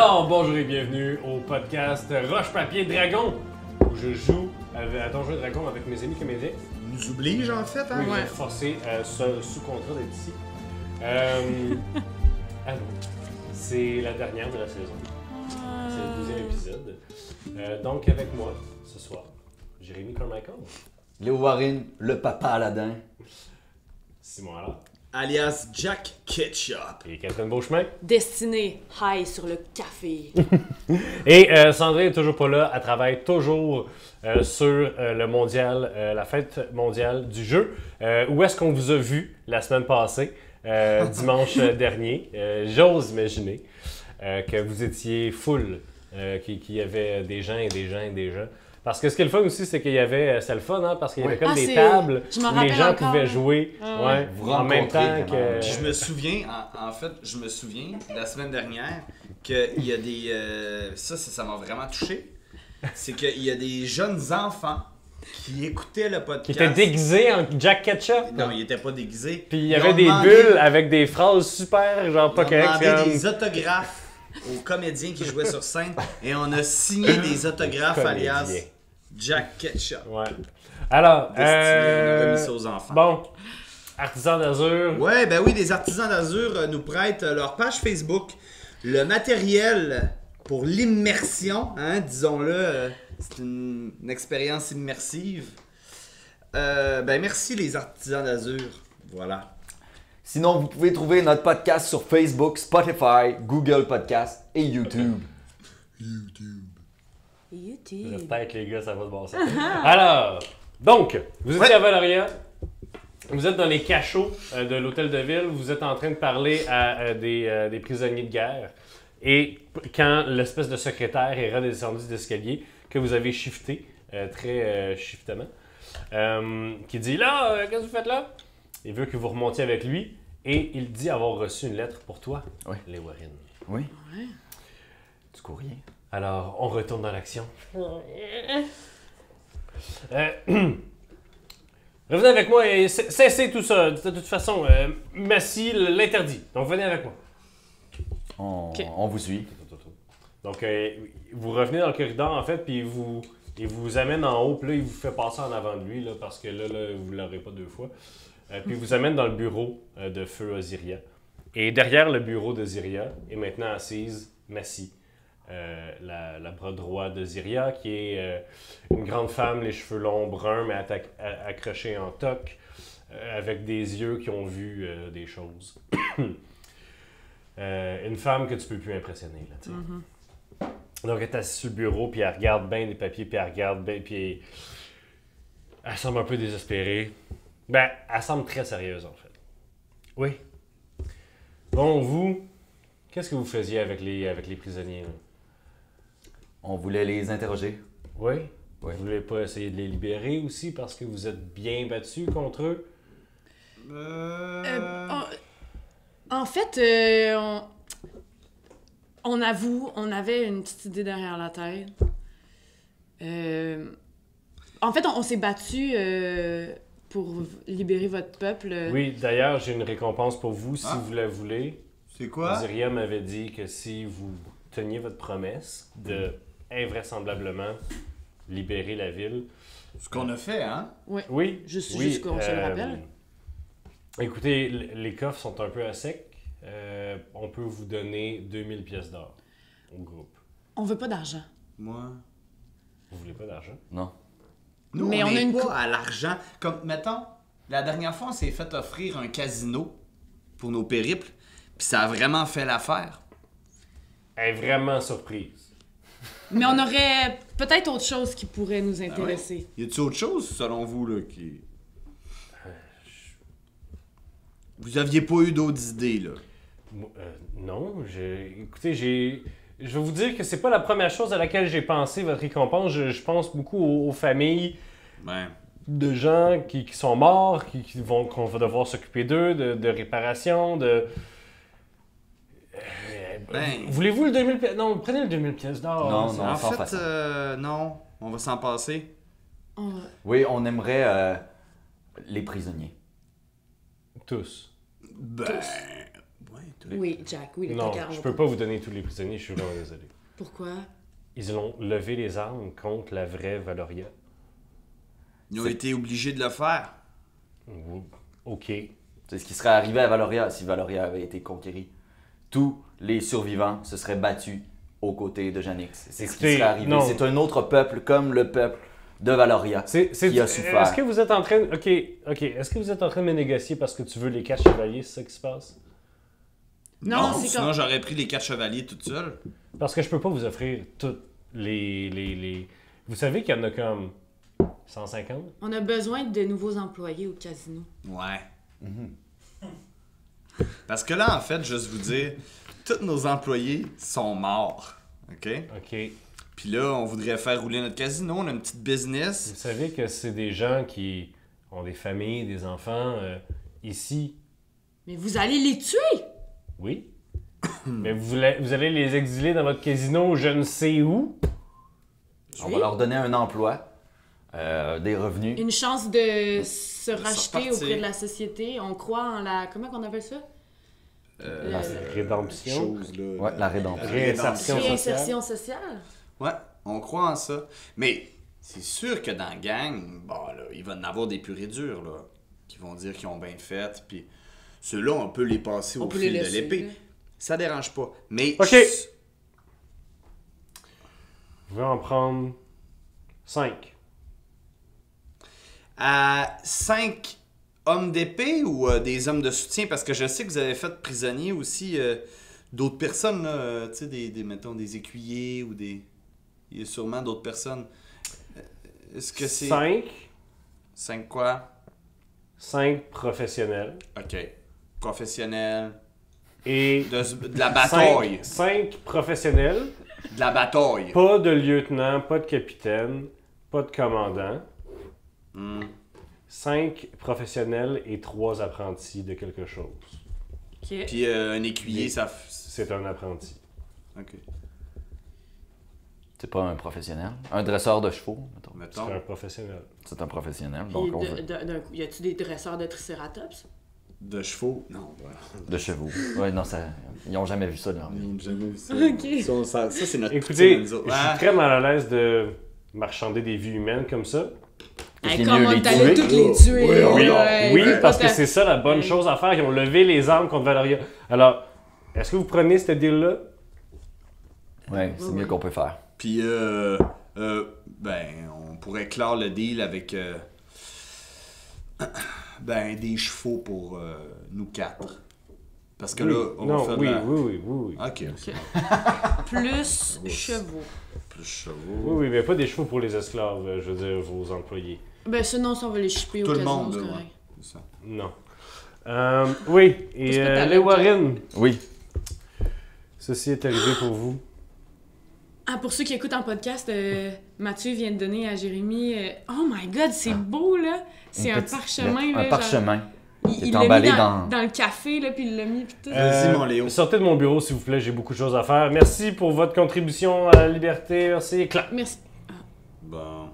Alors, bonjour et bienvenue au podcast Roche Papier Dragon, où je joue à Donjons et Dragons avec mes amis comédiens. Ils nous oblige en fait, hein? Oui, ils sont forcés sous contrat d'être ici. Allô, c'est la dernière de la saison. C'est le deuxième épisode. Donc, avec moi, ce soir, Jérémy Carmichael. Léo Warren, le papa Aladdin. Simon Allard. Alias Jack Ketchup. Et Catherine Beauchemin. Destiné high sur le café. Et Sandrine est toujours pas là. Elle travaille toujours sur le mondial, la fête mondiale du jeu. Où est-ce qu'on vous a vu la semaine passée, dimanche dernier? J'ose imaginer que vous étiez full, qu'il y avait des gens et des gens et des gens. Parce que ce qui est le fun aussi, c'est qu'il y avait, c'est le fun, hein, parce qu'il y avait comme des tables où les gens pouvaient jouer en même temps que... Je me souviens, en fait, la semaine dernière, qu'il y a des... ça m'a vraiment touché. C'est qu'il y a des jeunes enfants qui écoutaient le podcast. Qui étaient déguisés en Jack Ketchup. Non, ils n'étaient pas déguisés. Puis il y avait des bulles avec des phrases super, genre pas correctes. On a demandé des autographes aux comédiens qui jouaient sur scène et on a signé des autographes alias Jack Ketchup. Ouais. Alors, on a remis ça aux enfants. Bon, Artisans d'Azur. Ouais, ben oui, les Artisans d'Azur nous prêtent leur page Facebook, le matériel pour l'immersion, hein, disons-le, c'est une expérience immersive. Ben merci les Artisans d'Azur, voilà. Sinon, vous pouvez trouver notre podcast sur Facebook, Spotify, Google Podcast et YouTube. YouTube. Peut-être les gars, ça va se passer. Alors, donc, vous étiez à Valoria. Vous êtes dans les cachots de l'hôtel de ville. Vous êtes en train de parler à des prisonniers de guerre. Et quand l'espèce de secrétaire est redescendu d'escalier, que vous avez shifté, très shiftement, qui dit « Là, qu'est-ce que vous faites là? » Il veut que vous remontiez avec lui. Et il dit avoir reçu une lettre pour toi, Oui. les Warren. Oui. Ouais. Du courrier. Alors, on retourne dans l'action. Revenez avec moi et cessez tout ça. De toute façon, Massy l'interdit. Donc, venez avec moi. On vous suit. Donc, vous revenez dans le corridor, en fait, puis il vous amène en haut, puis là, il vous fait passer en avant de lui, là, parce que là vous ne l'aurez pas deux fois. Puis il vous amène dans le bureau de Feu Osiria. Et derrière le bureau d'Osiria est maintenant assise Massy. La bras droit de Ziria, qui est une grande femme, les cheveux longs, bruns, mais accrochés en toque, avec des yeux qui ont vu des choses. Une femme que tu peux plus impressionner, là, tu sais. Donc, elle est assise sur le bureau, puis elle regarde bien les papiers, puis elle regarde bien, puis elle semble un peu désespérée. Ben, elle semble très sérieuse, en fait. Oui. Bon, vous, qu'est-ce que vous faisiez avec les prisonniers, là? On voulait les interroger. Oui? Oui. Vous voulez pas essayer de les libérer aussi parce que vous êtes bien battus contre eux? En fait, on avoue, on avait une petite idée derrière la tête. En fait, on s'est battu pour libérer votre peuple. Oui, d'ailleurs, j'ai une récompense pour vous si Ah. vous la voulez. C'est quoi? Ziria m'avait dit que si vous teniez votre promesse de invraisemblablement libérer la ville. Ce qu'on a fait, hein? Oui. Juste qu'on se le rappelle. Écoutez, les coffres sont un peu à sec. On peut vous donner 2000 pièces d'or au groupe. On veut pas d'argent. Moi... Vous voulez pas d'argent? Non. Nous, Mais on on a n'est une pas à l'argent. Comme, mettons, la dernière fois, on s'est fait offrir un casino pour nos périples, puis ça a vraiment fait l'affaire. Elle est vraiment surprise. Mais on aurait peut-être autre chose qui pourrait nous intéresser. Y a-t-il autre chose, selon vous, là, qui... Vous aviez pas eu d'autres idées, là? Non, écoutez, je vais vous dire que c'est pas la première chose à laquelle j'ai pensé, votre récompense. Je pense beaucoup aux familles Ben... de gens qui sont morts, qu'on va devoir s'occuper d'eux, de réparation, de... Voulez-vous le 2000 pièces? Non, prenez le 2000 pièces d'or. Non, non. En sans fait, façon. non. On va s'en passer. Oui, on aimerait les prisonniers. Tous. Ben... Ouais, toi. Oui, Jack, oui, le Non, Takara. je peux pas vous donner tous les prisonniers, je suis vraiment désolé. Pourquoi? Ils ont levé les armes contre la vraie Valoria. Ils ont été obligés de le faire. OK. C'est ce qui serait arrivé à Valoria si Valoria avait été conquérie. Tous les survivants se seraient battus aux côtés de Janix. C'est ce qui Écoutez, serait arrivé. non. C'est un autre peuple comme le peuple de Valoria qui a souffert. Est-ce que vous êtes en train... OK. Est-ce que vous êtes en train de me négocier parce que tu veux les 4 chevaliers, c'est ça qui se passe? Non, c'est sinon comme- j'aurais pris les 4 chevaliers toute seule. Parce que je peux pas vous offrir toutes les... Vous savez qu'il y en a comme 150? On a besoin de nouveaux employés au casino. Ouais. Parce que là, en fait, juste vous dire, tous nos employés sont morts. OK? OK. Puis là, on voudrait faire rouler notre casino, on a une petite Vous business. savez que c'est des gens qui ont des familles, des enfants ici. Mais vous allez les tuer! Oui. Mais vous allez les exiler dans votre casino je ne sais où. On va leur donner un emploi, des revenus. Une chance de se racheter repartir. auprès de la société. On croit en la... Comment qu'on appelle ça? La rédemption. Chose, là, Ouais, la rédemption. Réinsertion sociale. Réinsertion sociale. Ouais, on croit en ça. Mais c'est sûr que dans la gang, bon, là, il va y en avoir des purs et durs, là, qui vont dire qu'ils ont bien fait. Puis ceux-là, on peut les passer On au peut fil les de laisser, l'épée. là. Ça dérange pas. Mais. OK. Je vais en prendre 5. À 5 hommes d'épée ou des hommes de soutien? Parce que je sais que vous avez fait prisonnier aussi d'autres personnes, là, tu sais, mettons, des écuyers ou des... Il y a sûrement d'autres personnes. Est-ce que c'est... 5. 5 quoi? 5 professionnels. OK. Professionnel. Et De la bataille. 5 professionnels. De la bataille. Pas de lieutenant, pas de capitaine, pas de commandant. 5 professionnels et 3 apprentis de quelque chose. OK. Puis un écuyer, ça... C'est un apprenti. OK. C'est pas un professionnel. Un dresseur de chevaux, mettons. C'est Mettons. un professionnel. C'est un professionnel, Puis donc on veut. d'un coup, y a-tu des dresseurs de triceratops? De chevaux? Non, voilà. De chevaux. Ouais, non, ça... ils ont jamais vu ça, là. Ils n'ont jamais vu ça. OK. Ça, c'est notre... Écoutez, nous je autres. suis très mal à l'aise de marchander des vies humaines comme ça. Est-ce Hey, qu'il est comment mieux les t'allais tuer? toutes les tuer? Oui, ouais, oui, c'est parce pas que ta- c'est ça la bonne chose à faire. Ils ont levé les armes contre Valoria. Alors, est-ce que vous prenez cette deal-là? Ouais, c'est Ouais, mieux ouais. qu'on peut faire. Puis, ben, on pourrait clore le deal avec, ben, des chevaux pour nous 4. Parce que là, on non, va faire oui, de la... oui. Ok, Plus chevaux. plus chevaux. Oui, oui, mais pas des chevaux pour les esclaves, je veux dire, vos employés. Ben ça, non, ça, on va les shipper au Tout le casino, monde, c'est là, correct. ouais. C'est ça. Non. Oui, et C'est pas ta les lettre, Warren, Oui. ceci est arrivé pour vous. Ah, pour ceux qui écoutent en podcast, Mathieu vient de donner à Jérémy... oh my God, c'est beau, là! C'est Une un petite parchemin, lettre. là. Un genre- parchemin. Il est l'a mis emballé dans dans- le café, là, puis il l'a mis, puis tout. Vas-y, mon Léo. Sortez de mon bureau, s'il vous plaît, j'ai beaucoup de choses à faire. Merci pour votre contribution à la liberté. Merci. Clap. Merci. Bon.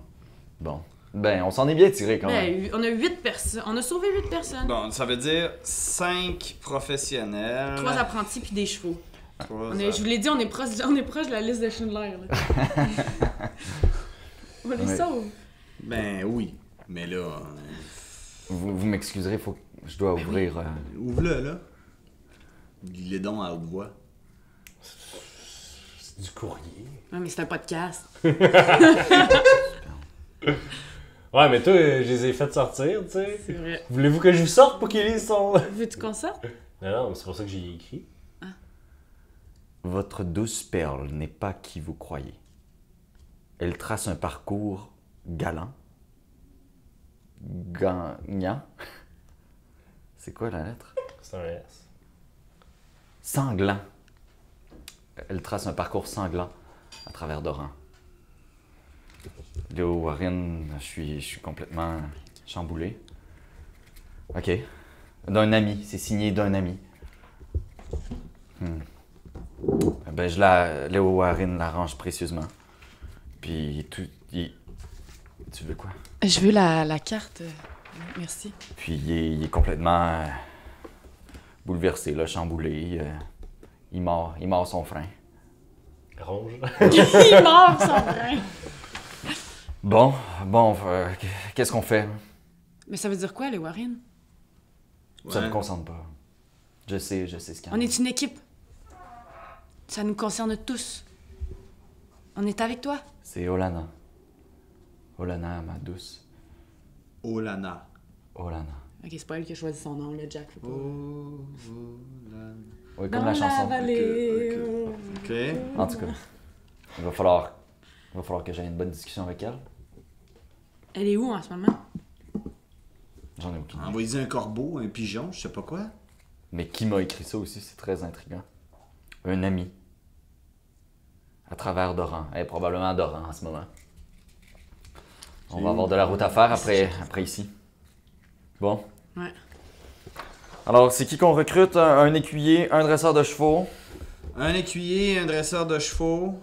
Bon. Ben, on s'en est bien tiré quand même. Ben, on a 8 personnes. On a sauvé 8 personnes. Bon, ça veut dire 5 professionnels. 3 apprentis puis des chevaux. Trois Je vous l'ai dit, on est proche de la liste de Schindler. Là. On les Ouais. sauve. Ben oui. Mais là, Vous m'excuserez, faut que je dois ouvrir. ouvre-le, là. Lis-les donc à haute voix. C'est du courrier. Ouais, mais c'est un podcast. Ouais, mais toi, je les ai fait sortir, tu sais. C'est vrai. Voulez-vous que je vous sorte pour qu'ils lisent son... Veux-tu qu'on sorte? Non, c'est pour ça que j'y ai écrit. Votre douce perle n'est pas qui vous croyez. Elle trace un parcours galant. Gagnant. C'est quoi la lettre? C'est un S. Sanglant. Elle trace un parcours sanglant à travers d'Oran. Léo Warren, je suis complètement chamboulé. Ok. D'un ami, c'est signé d'un ami. Ben, Léo Warren l'arrange précieusement. Puis tu veux quoi? Je veux la carte. Merci. Puis il est complètement bouleversé, là, chamboulé. Il mord son frein. Ronge. Il mord son frein. Bon, qu'est-ce qu'on fait? Mais ça veut dire quoi, les Warren? Ça me concerne pas. Je sais ce qu'il y en a. On est une équipe. Ça nous concerne tous. On est avec toi. C'est Olana. Olana, ma douce. Olana. Olana. Ok, c'est pas elle qui a choisi son nom, là, Jack. Faut pas... Olana. Oui, comme la chanson. vallée. Ok. En tout cas, il va falloir que j'aie une bonne discussion avec elle. Elle est où en ce moment? J'en ai aucune idée. Envoyez un corbeau, un pigeon, je sais pas quoi. Mais qui m'a écrit ça aussi, c'est très intriguant. Un ami. À travers Doran. Elle est probablement à Doran en ce moment. On va avoir de la route à faire après ici. Bon. Ouais. Alors, c'est qui qu'on recrute? Un écuyer, un dresseur de chevaux. Un écuyer, un dresseur de chevaux.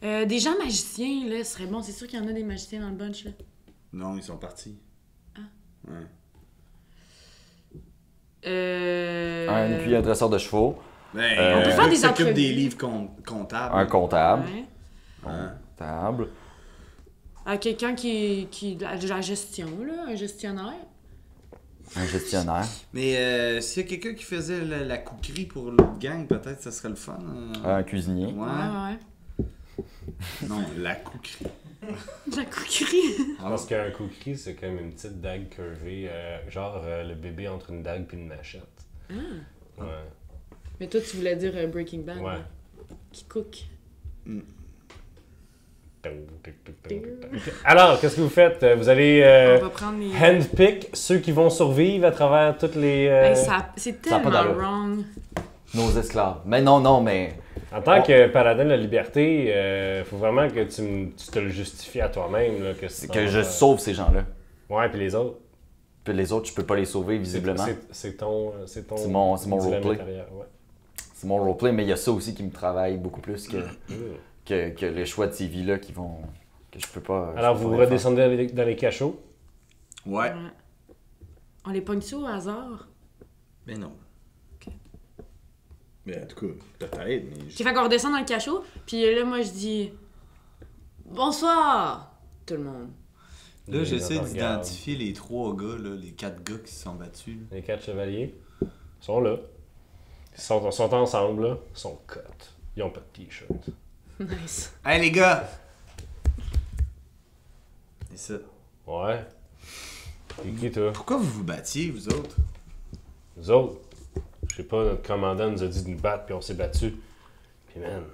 Des gens magiciens, là, ce serait bon. C'est sûr qu'il y en a des magiciens dans le bunch, là. Non, ils sont partis. Ouais. Un écuyer, un dresseur de chevaux. Ben, On peut faire des s'occupe entrevues. des livres comptables. Un comptable. Ouais. Hein? Comptable. Quelqu'un qui de la gestion, là, un gestionnaire. Un gestionnaire. Mais s'il y a quelqu'un qui faisait la couquerie pour l'autre gang, peut-être ça serait le fun. Un cuisinier. Ouais. Ouais. Non, la couquerie. De la couquerie. Je pense qu'un cookie, c'est comme une petite dague curvée, genre le bébé entre une dague puis une machette. Ouais. Mais toi, tu voulais dire Breaking Bad. Ouais. là, qui cook. Alors, qu'est-ce que vous faites? Vous allez On va prendre les... handpick ceux qui vont survivre à travers toutes les... Hey, c'est ça a pas tellement d'allure. wrong. Nos esclaves. Mais non, mais... En tant que paladin de la liberté, faut vraiment que tu te le justifies à toi-même. Là, C'est que je sauve ces gens-là. Ouais, puis les autres. Puis les autres, je peux pas les sauver, visiblement. C'est ton C'est mon dilemme roleplay. intérieur, ouais. C'est mon roleplay, mais il y a ça aussi qui me travaille beaucoup plus que les choix de ces vies-là qui vont... que je peux pas... Alors, je peux vous pas les faire. redescendez dans les cachots. Ouais. Ouais. On les pogne-tu au hasard? Mais non. Ok. Mais en tout cas, peut-être, mais... Qui fait qu'on redescend dans le cachot, puis là, moi, je dis... Bonsoir, tout le monde. Là, Les j'essaie autres regardent. d'identifier les 3 gars, là, les 4 gars qui se sont battus. Là. Les 4 chevaliers sont là. Ils sont ensemble, là. Ils sont cut. Ils ont pas de t-shirt. Nice. Hey les gars! C'est ça. Ouais. C'est qui, toi? Pourquoi vous vous battiez, vous autres? Nous autres, je sais pas, notre commandant nous a dit de nous battre, puis on s'est battu. Puis man,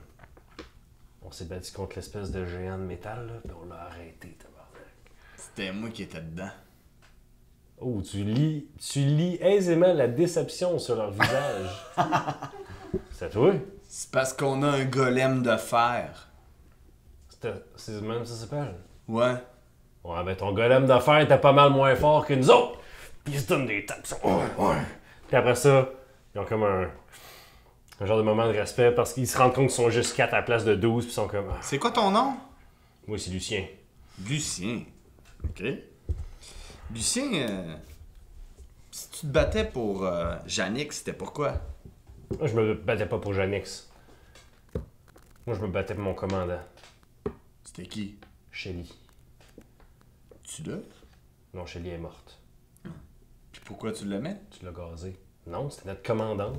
on s'est battu contre l'espèce de géant de métal, là, puis on l'a arrêté, tabarnak. C'était moi qui étais dedans. Oh, tu lis aisément la déception sur leur visage. C'est à toi? C'est parce qu'on a un golem de fer. C'est même ça s'appelle? Ouais. Ouais, ben ton golem d'affaires était pas mal moins fort que nous autres. Puis ils se donnent des tapes. Ouais. Puis après ça, ils ont comme un genre de moment de respect parce qu'ils se rendent compte qu'ils sont juste 4 à la place de 12. Puis ils sont comme. Ah, C'est quoi ton nom? moi, c'est Lucien. Lucien. Ok. Lucien, si tu te battais pour Janix, c'était pourquoi? Moi, je me battais pas pour Janix. Moi, je me battais pour mon commandant, C'était qui? Shelly. Tu l'as? Non, Shelly est morte. Puis pourquoi tu l'aimais? Tu l'as gazé. Non, c'était notre commandant.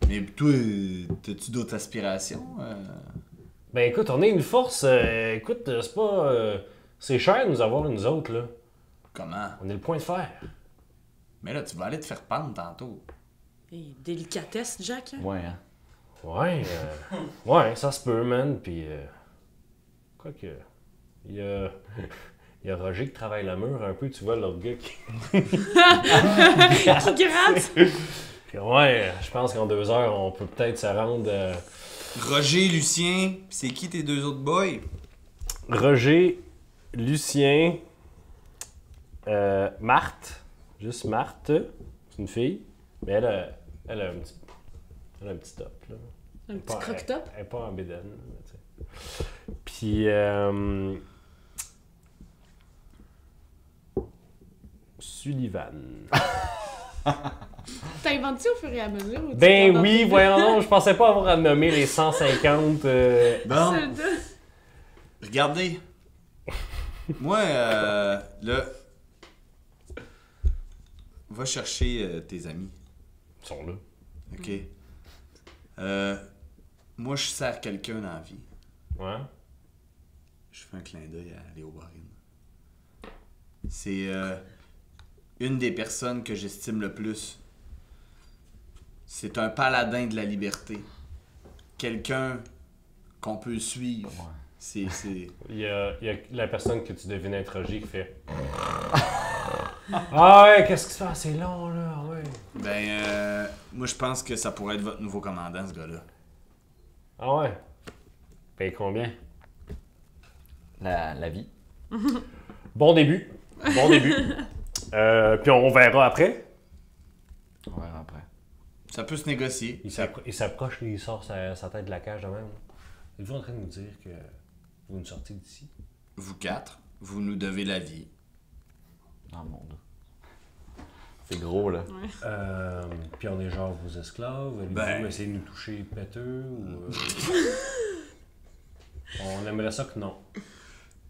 Mais toi, t'as-tu d'autres aspirations? Ben écoute, on est une force. Écoute, c'est pas. C'est cher de nous avoir nous autres, là. Comment? On est le point de fer. Mais là, tu vas aller te faire pendre tantôt. Hey, délicatesse, Jack. Hein? Ouais, hein. Ouais, ouais, ça se peut, man. Puis, quoique, il y a, il y a Roger qui travaille la mur un peu, tu vois, l'autre gars qui... Qui gratte. Ouais, je pense qu'en 2 heures, on peut peut-être se rendre... Roger, Lucien, c'est qui tes 2 autres boys? Roger, Lucien, Marthe, juste Marthe, c'est une fille, mais elle a un petit top, là. Un petit Pas- croque-top. Elle est pas en bédaine, là, tu sais. Puis, Sullivan. t'inventes-tu au fur et à mesure? Ou tu Ben t'en oui, inventes- voyons donc, je pensais pas avoir à nommer les 150. Bon, Soldats. regardez. Moi, là, va chercher tes amis, Ils sont là. ok? Moi, je sers quelqu'un dans la vie. Ouais. Je fais un clin d'œil à Léo Warren. C'est une des personnes que j'estime le plus. C'est un paladin de la liberté. Quelqu'un qu'on peut suivre. Ouais. C'est... Il y a la personne que tu devines interroger qui fait. Ah ouais, qu'est-ce qui se passe? C'est long là, ouais. Ben, moi, je pense que ça pourrait être votre nouveau commandant, ce gars-là. Ah ouais. Paye combien? La vie. Bon début. Bon début. Puis on verra après. On verra après. Ça peut se négocier. Il s'approche et il sort sa tête de la cage de même. Êtes-vous en train de nous dire que vous nous sortez d'ici? Vous quatre, vous nous devez la vie. Dans le monde. C'est gros, là. Puis on est genre vos esclaves. Allez-vous Ben. essayer de nous toucher péteux ou... On aimerait ça que non.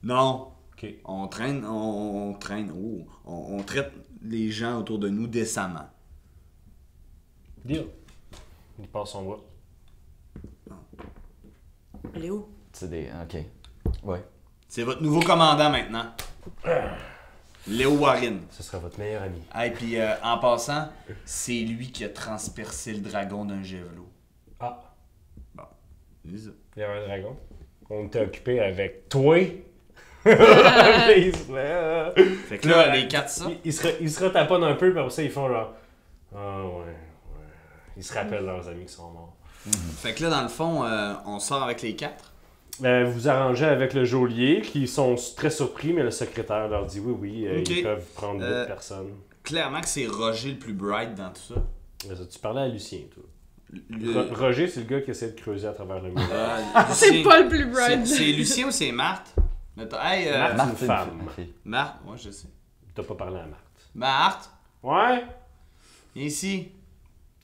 Non. Ok. On traîne, on traite les gens autour de nous décemment. Deal. Il passe son bras. Léo. C'est des. Ok. Ouais. C'est votre nouveau commandant maintenant. Léo Warren. Ce sera votre meilleur ami. Et puis en passant, c'est lui qui a transpercé le dragon d'un javelot. Ah, C'est ça. il y avait un dragon. On était occupé avec toi. Il Fait que là, les quatre ça. se retaponnent un peu, puis après ça, ils font genre. Ah ouais. Ils se rappellent leurs amis qui sont morts. Fait que là, dans le fond, on sort avec les quatre. Vous arrangez avec le geôlier, qui sont très surpris, mais le secrétaire leur dit oui, Ok. ils peuvent prendre 8 personnes. Clairement que c'est Roger le plus bright dans tout ça. Tu parlais à Lucien, toi. Le- Roger, c'est le gars qui essaie de creuser à travers le mur. C'est Lucien- pas le plus bright. C'est Lucien ou c'est Marthe? Hey, Marthe. Marthe, une c'est femme. une fille. Marthe, ouais, je sais. T'as pas parlé à Marthe. Marthe, Ouais? viens ici.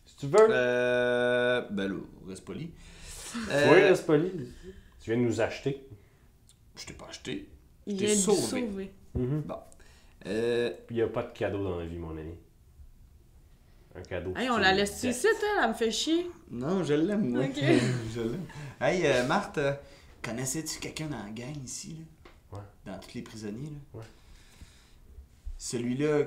Si tu veux. Ben là, reste poli. Oui, c'est poli. Tu viens de nous acheter. Je t'ai pas acheté. Il t'ai vient de sauvé. sauver. Bon. Puis y a pas de cadeau dans la vie, mon ami. Un cadeau. Hey, on la laisse ici, elle me fait chier. Non, je l'aime, moi. Ok. Je l'aime. Hey, Marthe, connaissais-tu quelqu'un dans la gang ici, là? Ouais. Dans tous les prisonniers, là? Ouais. Celui-là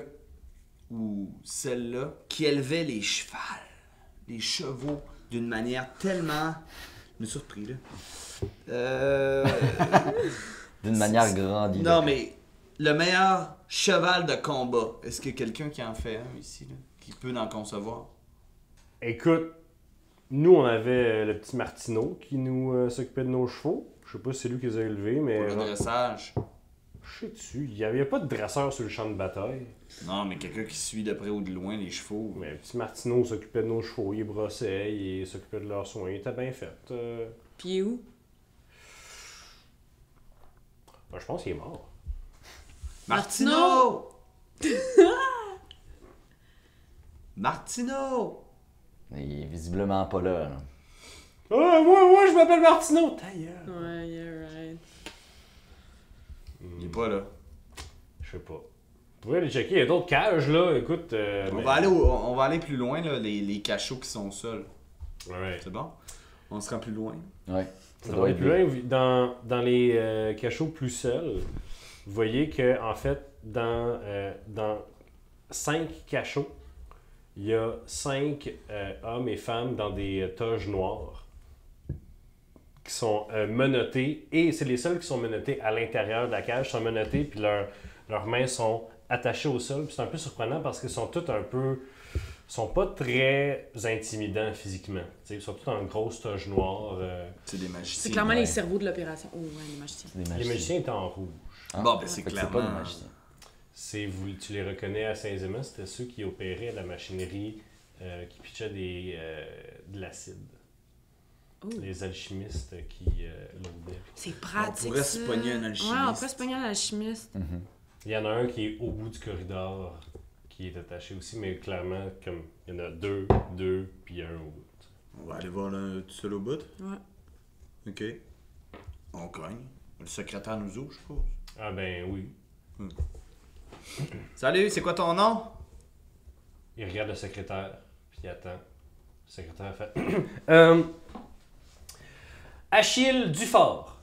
ou celle-là qui élevait les chevaux d'une manière tellement... Je me suis surpris, là. D'une manière grandie. Non, mais le meilleur cheval de combat, est-ce qu'il y a quelqu'un qui en fait un ici, là? Qui peut en concevoir? Écoute, nous, on avait le petit Martineau qui nous s'occupait de nos chevaux. Je sais pas si c'est lui qui les a élevés, mais. Pour le dressage. Je sais dessus. Il y avait pas de dresseur sur le champ de bataille. Non, mais quelqu'un qui suit de près ou de loin les chevaux. Mais le petit Martineau s'occupait de nos chevaux. Il brossait, il s'occupait de leurs soins. Il était bien fait. Puis il est où? Ben, je pense qu'il est mort. Martino! Martino! Il est visiblement pas là. là. Ah, moi, je m'appelle Martineau! Ta gueule! Ouais, yeah, right. Il est pas là. Je sais pas. Vous pouvez aller checker, il y a d'autres cages là, écoute. On mais- va aller plus loin, là, les cachots qui sont seuls. Ouais. C'est bon? On se rend plus loin. Ouais. Ça On doit va être aller lui. plus loin. Dans les cachots plus seuls, vous voyez que en fait, dans 5 cachots, il y a 5 hommes et femmes dans des toges noires qui sont menottés, et c'est les seuls qui sont menottés à l'intérieur de la cage, sont menottés, puis leurs mains sont attachées au sol. Puis c'est un peu surprenant parce qu'ils sont tous un peu... sont pas très intimidants physiquement. T'sais, ils sont tous en grosse toge noire. C'est des magiciens. C'est clairement ouais. les cerveaux de l'opération. Oh, ouais, les magiciens. C'est des Les magiciens. magiciens étaient en rouge. Ah, Bon, ben c'est fait que clairement... c'est pas des magiciens. Tu les reconnais à Saint-Zéman, c'était ceux qui opéraient la machinerie qui pitchait de l'acide. Oh. Les alchimistes qui l'ouvraient. C'est pratique. On pourrait ça. se pogner un alchimiste. Ouais, on pourrait se pogner un alchimiste. Mhm. Il y en a un qui est au bout du corridor, qui est attaché aussi, mais clairement, comme il y en a deux, puis un au bout. On va aller voir le tout seul au bout. Ouais. OK. On cogne. Le secrétaire nous ouvre, je suppose. Ah ben oui. Salut, c'est quoi ton nom? Il regarde le secrétaire, puis il attend. Le secrétaire fait... Achille Dufort,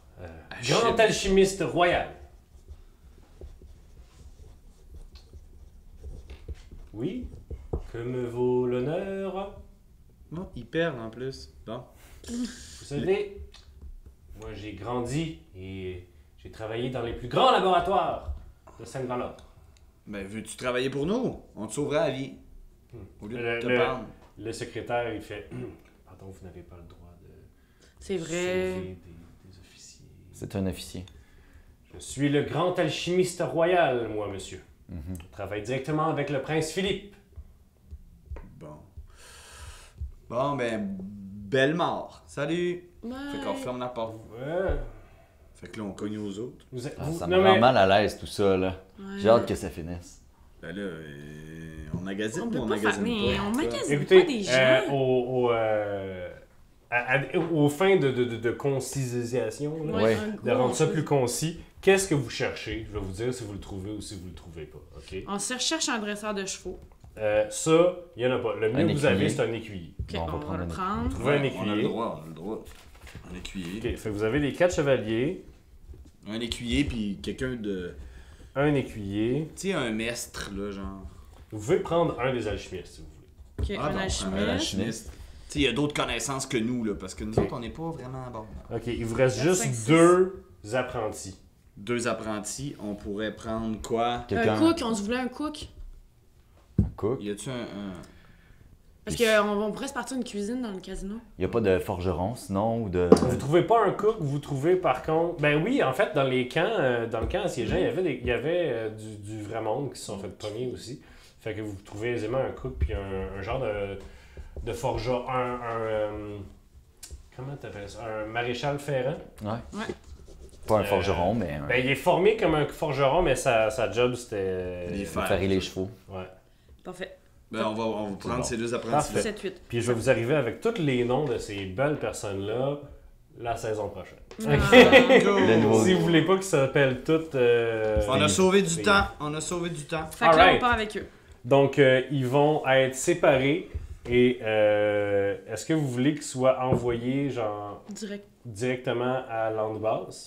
Achille. grand alchimiste royal. Oui, que me vaut l'honneur? Non, il perd en plus. Bon. Vous savez, moi j'ai grandi et j'ai travaillé dans les plus grands laboratoires de Saint-Valentin. Ben, veux-tu travailler pour nous? On te sauvera la vie. Au lieu de te Le- prendre. Le secrétaire, il fait pardon, vous n'avez pas le droit de C'est sauver vrai. des officiers. C'est un officier. Je suis le grand alchimiste royal, moi, monsieur. Je travaille directement avec le prince Philippe. Bon. Bon, ben, belle mort. Salut. Fait qu'on Bye. ferme la porte. Ouais. Fait que là, on cogne aux autres. Vous êtes- Ah, vous- ça me non, rend mais- mal à l'aise tout ça, là. Ouais. J'ai hâte que ça finisse. Ben là, on magasine On ou peut on pas magasine faire, mais pas? on magasine Écoutez, pas des gens. aux fins de concisation, là, Ouais. un de gros, rendre ça on peut- plus concis, qu'est-ce que vous cherchez? Je vais vous dire si vous le trouvez ou si vous le trouvez pas. OK? On se recherche un dresseur de chevaux. Ça, il n'y en a pas. Le mieux Un que vous avez, écuyer. c'est un écuyer. Ok, Bon, on va on va prendre le un prendre. Trouvez un On a le écuyer. droit, on a le droit. Un écuyer. OK, fait que vous avez les 4 chevaliers, Un écuyer, puis quelqu'un de... un écuyer. Tu sais, un mestre, là, genre. Vous pouvez prendre un des alchimistes, si vous voulez. Ok, Ah un bon, alchimiste. alchimiste. Tu sais, il y a d'autres connaissances que nous, là, parce que nous Ok. autres, on n'est pas vraiment bons. OK, il vous reste 4, juste 5, 6. 2 apprentis. 2 apprentis, on pourrait prendre quoi? Quelqu'un. Un cook, on se voulait un cook. Cook. Y a-tu un... Parce qu'on pourrait se partir une cuisine dans le casino. Y a pas de forgeron, sinon, ou de. Vous trouvez pas un cook, vous trouvez par contre... Ben oui, en fait, dans les camps, dans le camp assiégeant, il y avait du vrai monde qui se sont fait pogner aussi. Fait que vous trouvez aisément un cook puis un genre de forgeron, comment t'appelles ça? Un maréchal ferrant. Ouais. Ouais. Pas un forgeron, mais. Ben il est formé comme un forgeron, mais sa job c'était... Les fers. Faire les chevaux. Ouais. Parfait. Ben, on va prendre bon. ces 2 apprentis. Parfait. 7-8. Puis je vais vous arriver avec tous les noms de ces belles personnes-là la saison prochaine. Le nouveau- Si vous voulez pas qu'ils s'appellent toutes... On a sauvé du c'est- temps. On a sauvé du temps. Fait que là, Alright. on part avec eux. Donc, ils vont être séparés. Et est-ce que vous voulez qu'ils soient envoyés genre Direct. directement à Landbass?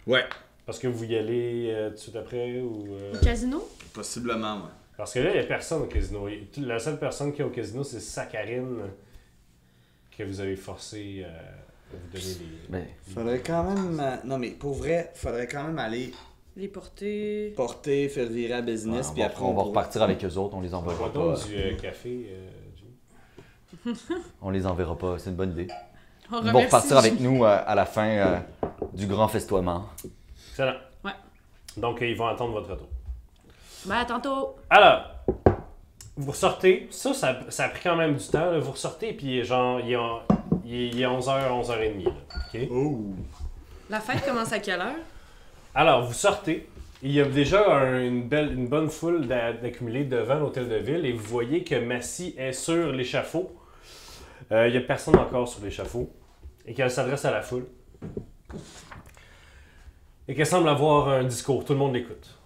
Ouais. Parce que vous y allez tout de suite après ou... Au casino? Possiblement, ouais. Parce que là, il n'y a personne au casino. La seule personne qui est au casino, c'est Saccharine que vous avez forcé à vous donner des... Ben, Faudrait quand même... non, mais pour vrai, faudrait quand même aller Les porter. porter, faire virer à business, on puis va, après on va pourra- repartir avec eux autres, on les enverra Bois donc pas. du café, Jim. On les enverra pas, c'est une bonne idée. On Ils vont remercie repartir avec Jimmy. nous à la fin du grand festoiement. Excellent. Ouais. Donc, ils vont attendre votre retour. Ben, à tantôt. Alors, vous ressortez. Ça a pris quand même du temps. Là. Vous ressortez, puis genre, il est 11h, 11h30. Là. OK? Oh! La fête commence à quelle heure? Alors, vous sortez. Il y a déjà une bonne foule d'accumulés devant l'hôtel de ville et vous voyez que Massy est sur l'échafaud. Il n'y a personne encore sur l'échafaud et qu'elle s'adresse à la foule. Et qu'elle semble avoir un discours. Tout le monde l'écoute.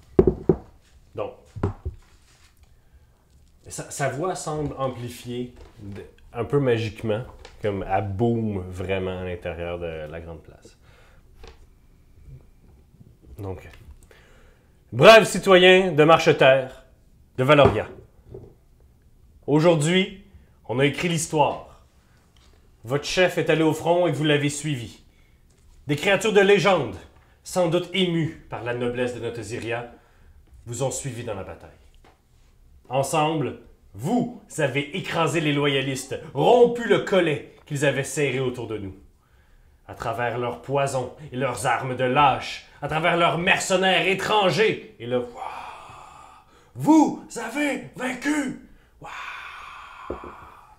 Donc, sa voix semble amplifiée un peu magiquement, comme elle boom vraiment à l'intérieur de la grande place. Donc, braves citoyens de Marcheterre, de Valoria. Aujourd'hui, on a écrit l'histoire. Votre chef est allé au front et vous l'avez suivi. Des créatures de légende, sans doute émues par la noblesse de notre Zyria, vous ont suivi dans la bataille. Ensemble, vous avez écrasé les loyalistes, rompu le collet qu'ils avaient serré autour de nous. À travers leurs poisons et leurs armes de lâches, à travers leurs mercenaires étrangers et leur... Vous avez vaincu!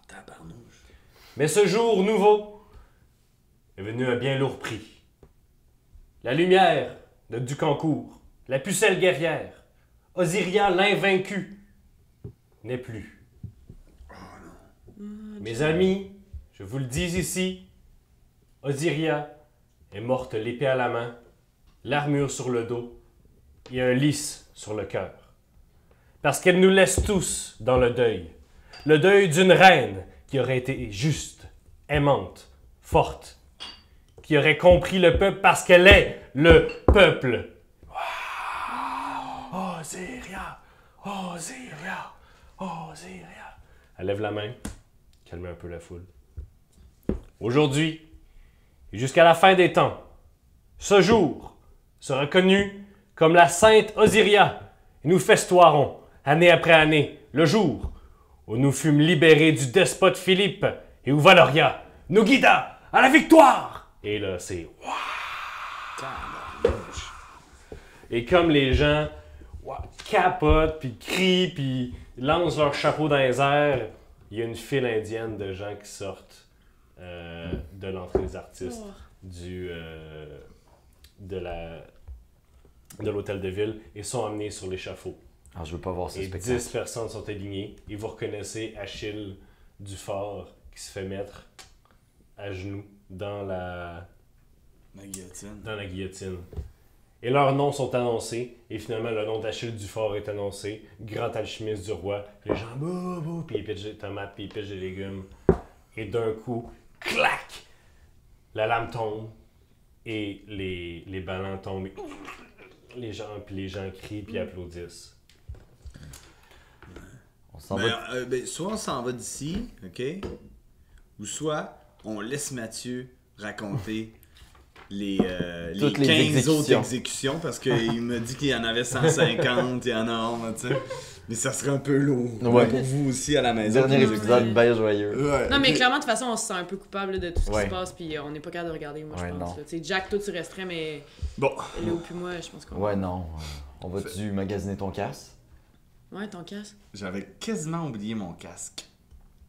Tabarnouche. Mais ce jour nouveau est venu à bien lourd prix. La lumière de Ducancourt, la pucelle guerrière, Osiria l'invaincu, n'est plus. Mes amis, je vous le dis ici, Osiria est morte l'épée à la main, l'armure sur le dos et un lys sur le cœur. Parce qu'elle nous laisse tous dans le deuil d'une reine qui aurait été juste, aimante, forte, qui aurait compris le peuple parce qu'elle est le peuple. Wow! Osiria! Osiria! Osiria! Elle lève la main, calme un peu la foule. Aujourd'hui, et jusqu'à la fin des temps, ce jour sera connu comme la Sainte Osiria. Et nous festoirons, année après année, le jour où nous fûmes libérés du despote Philippe et où Valoria nous guida à la victoire. Et là, c'est... Et comme les gens capotent, puis crient, puis lancent leur chapeau dans les airs, il y a une file indienne de gens qui sortent de l'entrée des artistes de l'hôtel de ville et sont emmenés sur l'échafaud. Alors, je veux pas voir ce Et spectacle. 10 personnes sont alignées et vous reconnaissez Achille Dufort qui se fait mettre à genoux dans la guillotine. Et leurs noms sont annoncés et finalement le nom d'Achille Dufort est annoncé, grand alchimiste du roi. Les gens bouh, puis ils pitchent des tomates, puis ils pitchent des légumes. Et d'un coup, clac! La lame tombe et les ballons tombent. Et les gens crient puis applaudissent. On s'en va. Soit on s'en va d'ici, OK? Ou soit on laisse Mathieu raconter les Toutes les 15 exécutions. autres exécutions parce qu'il m'a dit qu'il y en avait 150, il y en a, tu sais. Mais ça serait un peu lourd Ouais. pour vous aussi à la maison. Dernier épisode bien joyeux. Ouais, Non, mais ok. clairement, de toute façon, on se sent un peu coupable là, de tout ce qui Ouais. se passe, puis on n'est pas capable de regarder, moi, Ouais, je pense. non. là. Tu sais, Jack, toi, tu resterais, mais Bon, Léo puis moi, je pense qu'on... Ouais, non. On va-tu magasiner ton casque? Ouais, ton casse. j'avais quasiment oublié mon casque.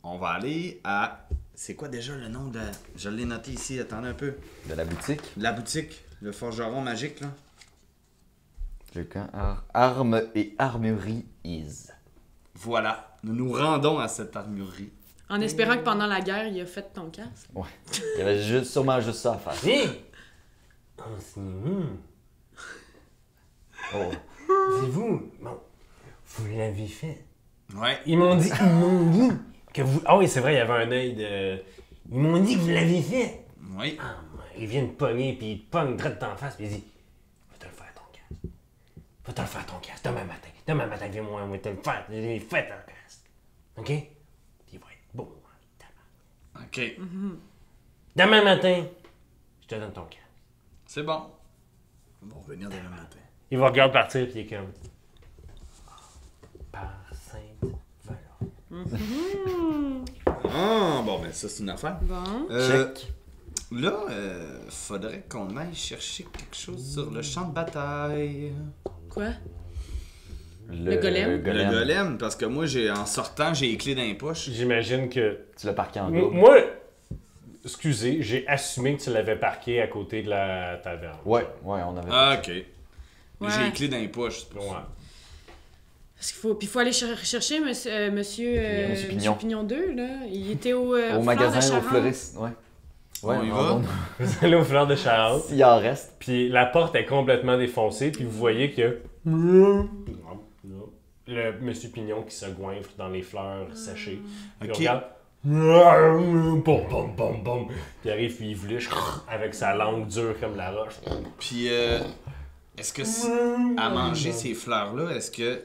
On va aller à... C'est quoi déjà le nom de... Je l'ai noté ici, attendez un peu. De la boutique? La boutique, le forgeron magique, là. Le camp Armes et Armurerie is. Voilà, nous nous rendons à cette armurerie. En espérant que pendant la guerre, il a fait ton casse. Ouais. Il y avait sûrement juste ça à faire. Viens! Oh. C'est vous. Bon, vous l'avez fait. Ouais. Ils m'ont dit que vous... Ah oui, c'est vrai, il y avait un œil de... Ils m'ont dit que vous l'aviez fait. Oui. Ah, il vient de pogner, puis il te pogne direct d'en face, puis il dit « Va te le faire ton casque. Va te le faire ton casque, demain matin. Demain matin, viens-moi, on va te le faire. Je l'ai fait ton casque. OK? Puis il va être beau. Hein, OK. demain matin, je te donne ton casque. C'est bon. On va revenir demain matin. Il va regarder partir, puis il est comme... Par Sainte Valor. Ah, bon, ben ça, c'est une affaire. Bon. Check. Là, faudrait qu'on aille chercher quelque chose sur le champ de bataille. Quoi? Le golem? Le golem, parce que moi, en sortant, j'ai les clés dans les poches. J'imagine que... Tu l'as parqué en double. Moi, excusez, j'ai assumé que tu l'avais parqué à côté de la taverne. Ouais, on avait. Ah, OK. Mais Ouais. j'ai les clés dans les poches, c'est pour Ouais. ça. Parce qu'il faut... Puis il faut aller chercher monsieur Monsieur Pignon. Pignon 2, là. Il était Au au fleur de magasin, au Charente. fleuriste. Ouais. On y va? Vous allez au fleur de Charente, S'il en reste. puis la porte est complètement défoncée, puis vous voyez que... Le monsieur Pignon qui se goinfre dans les fleurs séchées. Puis Ok. on regarde... Bom, bom, bom, bom. Puis il arrive, puis il vliche avec sa langue dure comme la roche. Puis, est-ce que à manger ces fleurs-là, est-ce que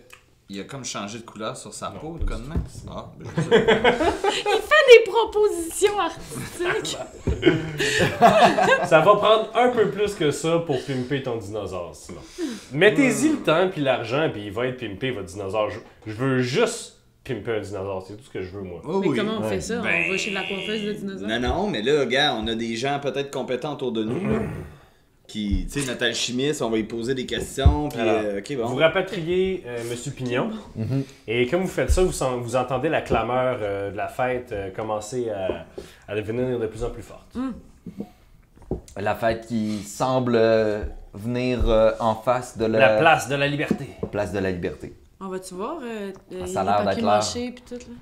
il a comme changé de couleur sur sa peau, de même? Ah, ben, je sais pas. Des propositions artistiques. Ça va prendre un peu plus que ça pour pimper ton dinosaure, sinon. Mettez-y le temps puis l'argent, puis il va être pimpé, votre dinosaure. Je veux juste pimper un dinosaure, c'est tout ce que je veux, moi. Oh, Mais oui. comment on Ouais. fait ça? Ben, On va chez la coiffeuse de dinosaures? Non, non, mais là, gars, on a des gens peut-être compétents autour de nous, là, qui, tu sais, notre alchimiste, on va lui poser des questions, puis, Alors, OK, bon. Vous rapatriez Monsieur Pignon, et comme vous faites ça, vous entendez la clameur de la fête commencer à devenir de plus en plus forte. La fête qui semble venir en face de La place de la liberté. place de la liberté. On va-tu voir? Ça a l'air d'être clair. Mâché pis tout, là.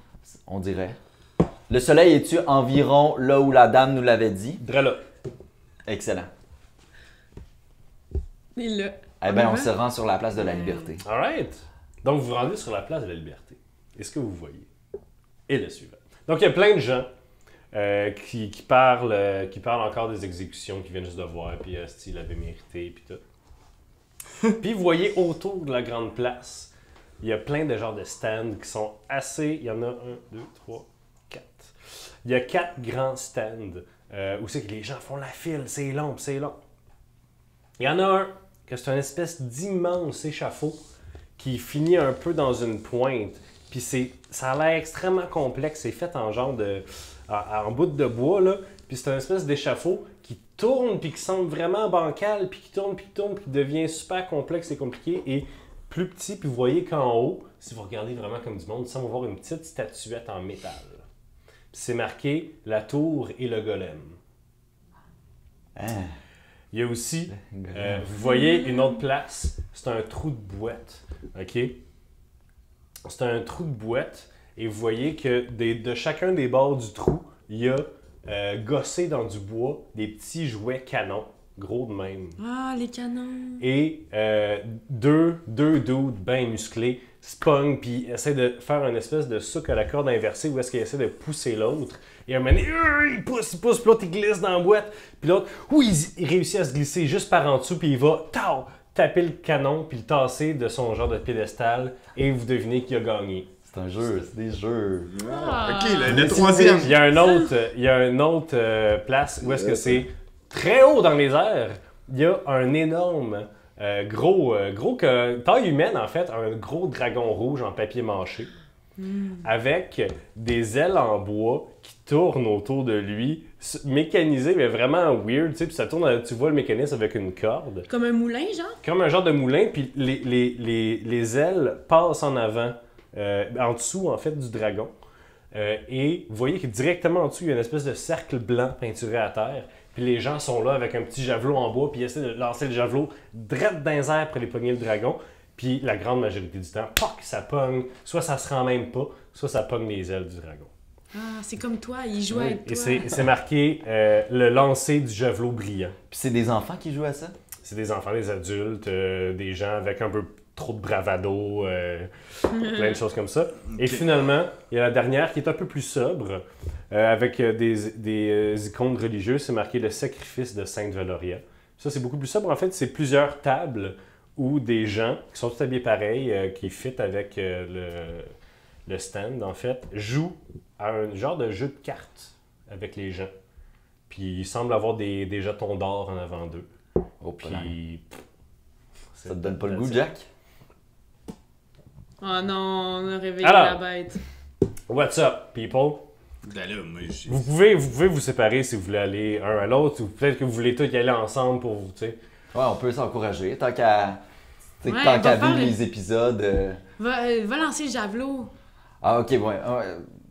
On dirait. Le soleil est-tu environ là où la dame nous l'avait dit? Dre là. Excellent. Il est là. Eh bien, on se rend sur la place de la Liberté. Alright. Donc, vous vous rendez sur la place de la Liberté. Et ce que vous voyez est le suivant. Donc, il y a plein de gens qui parlent encore des exécutions qu'ils viennent juste de voir, puis s'il avait mérité, puis tout. Puis, vous voyez autour de la grande place, il y a plein de genres de stands qui sont assez... Il y en a 1, 2, 3, 4. Il y a 4 grands stands où c'est que les gens font la file, c'est long, c'est long. Il y en a un que c'est une espèce d'immense échafaud qui finit un peu dans une pointe. Puis ça a l'air extrêmement complexe. C'est fait en genre en bout de bois, là. Puis c'est une espèce d'échafaud qui tourne, puis qui semble vraiment bancal, puis qui tourne, puis qui devient super complexe et compliqué, et plus petit. Puis vous voyez qu'en haut, si vous regardez vraiment comme du monde, il semble voir une petite statuette en métal. Puis c'est marqué « La tour et le golem ». Hein? Il y a aussi, vous voyez une autre place, c'est un trou de boîte, OK? C'est un trou de boîte, et vous voyez que de chacun des bords du trou, il y a gossé dans du bois des petits jouets canons, gros de même. Ah, les canons! Et deux dudes bien musclés se pognent, puis essaient de faire une espèce de souk à la corde inversée où est-ce qu'ils essaient de pousser l'autre. Et à un moment donné, il pousse, puis l'autre il glisse dans la boîte. Puis l'autre, il réussit à se glisser juste par en dessous, puis il va taper le canon, puis le tasser de son genre de piédestal, et vous devinez qui a gagné. C'est un jeu, c'est des jeux. Ah. Ok, le troisième. Il y a une autre place où est-ce que c'est très haut dans les airs. Il y a un énorme, gros que taille humaine en fait, un gros dragon rouge en papier mâché, avec des ailes en bois qui tournent autour de lui, mécanisé mais vraiment weird, tu sais, puis ça tourne, tu vois le mécanisme avec une corde. Comme un moulin, genre? Comme un genre de moulin, puis les ailes passent en avant, en dessous en fait du dragon. Et vous voyez que directement en dessous, il y a une espèce de cercle blanc peinturé à terre. Puis les gens sont là avec un petit javelot en bois, puis ils essaient de lancer le javelot direct dans les airs pour aller pogner le dragon. Puis la grande majorité du temps, ça pogne. Soit ça se rend même pas, soit ça pogne les ailes du dragon. Ah, c'est comme toi, il joue avec toi. Et c'est marqué le lancer du javelot brillant. Puis c'est des enfants qui jouent à ça? C'est des enfants, des adultes, des gens avec un peu trop de bravado, plein de choses comme ça. Et finalement, il y a la dernière qui est un peu plus sobre, avec des icônes religieuses. C'est marqué le sacrifice de Sainte Valoria. Ça, c'est beaucoup plus sobre. En fait, c'est plusieurs tables où des gens qui sont tous habillés pareil, qui fit avec le stand, en fait, jouent à un genre de jeu de cartes avec les gens. Puis il semble avoir des jetons d'or en avant d'eux. Oh, Puis... Ça te donne pas le goût, Jack? Oh non, on a réveillé Alors. la bête. What's up, people? Ben là, moi, j'ai... Vous pouvez vous séparer si vous voulez aller un à l'autre, ou peut-être que vous voulez tous y aller ensemble pour vous, tu sais. Ouais, on peut s'encourager. Tant qu'à Ouais, tant qu'à va faire vivre le- les épisodes. Va lancer le javelot. Ah, ok, ouais.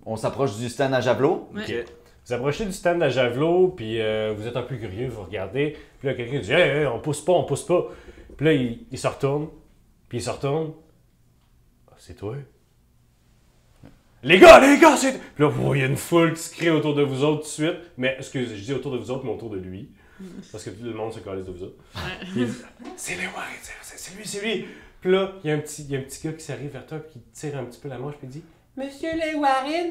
On s'approche du stand à javelot. Ouais. Ok. Vous approchez du stand à javelot, puis vous êtes un peu curieux, vous regardez, puis là, quelqu'un dit hey, on pousse pas, on pousse pas. Puis là, il se retourne, puis il se retourne. Ah, c'est toi? Les gars, c'est... Puis là, il y a une foule qui se crée autour de vous autres tout de suite. Mais, excusez, je dis autour de vous autres, mais autour de lui. Parce que tout le monde se calisse de vous autres. Puis il dit, c'est les Warren, c'est lui. Puis là, il y a un petit gars qui s'arrive vers toi, puis qui tire un petit peu la manche, puis il dit, Monsieur les Warren,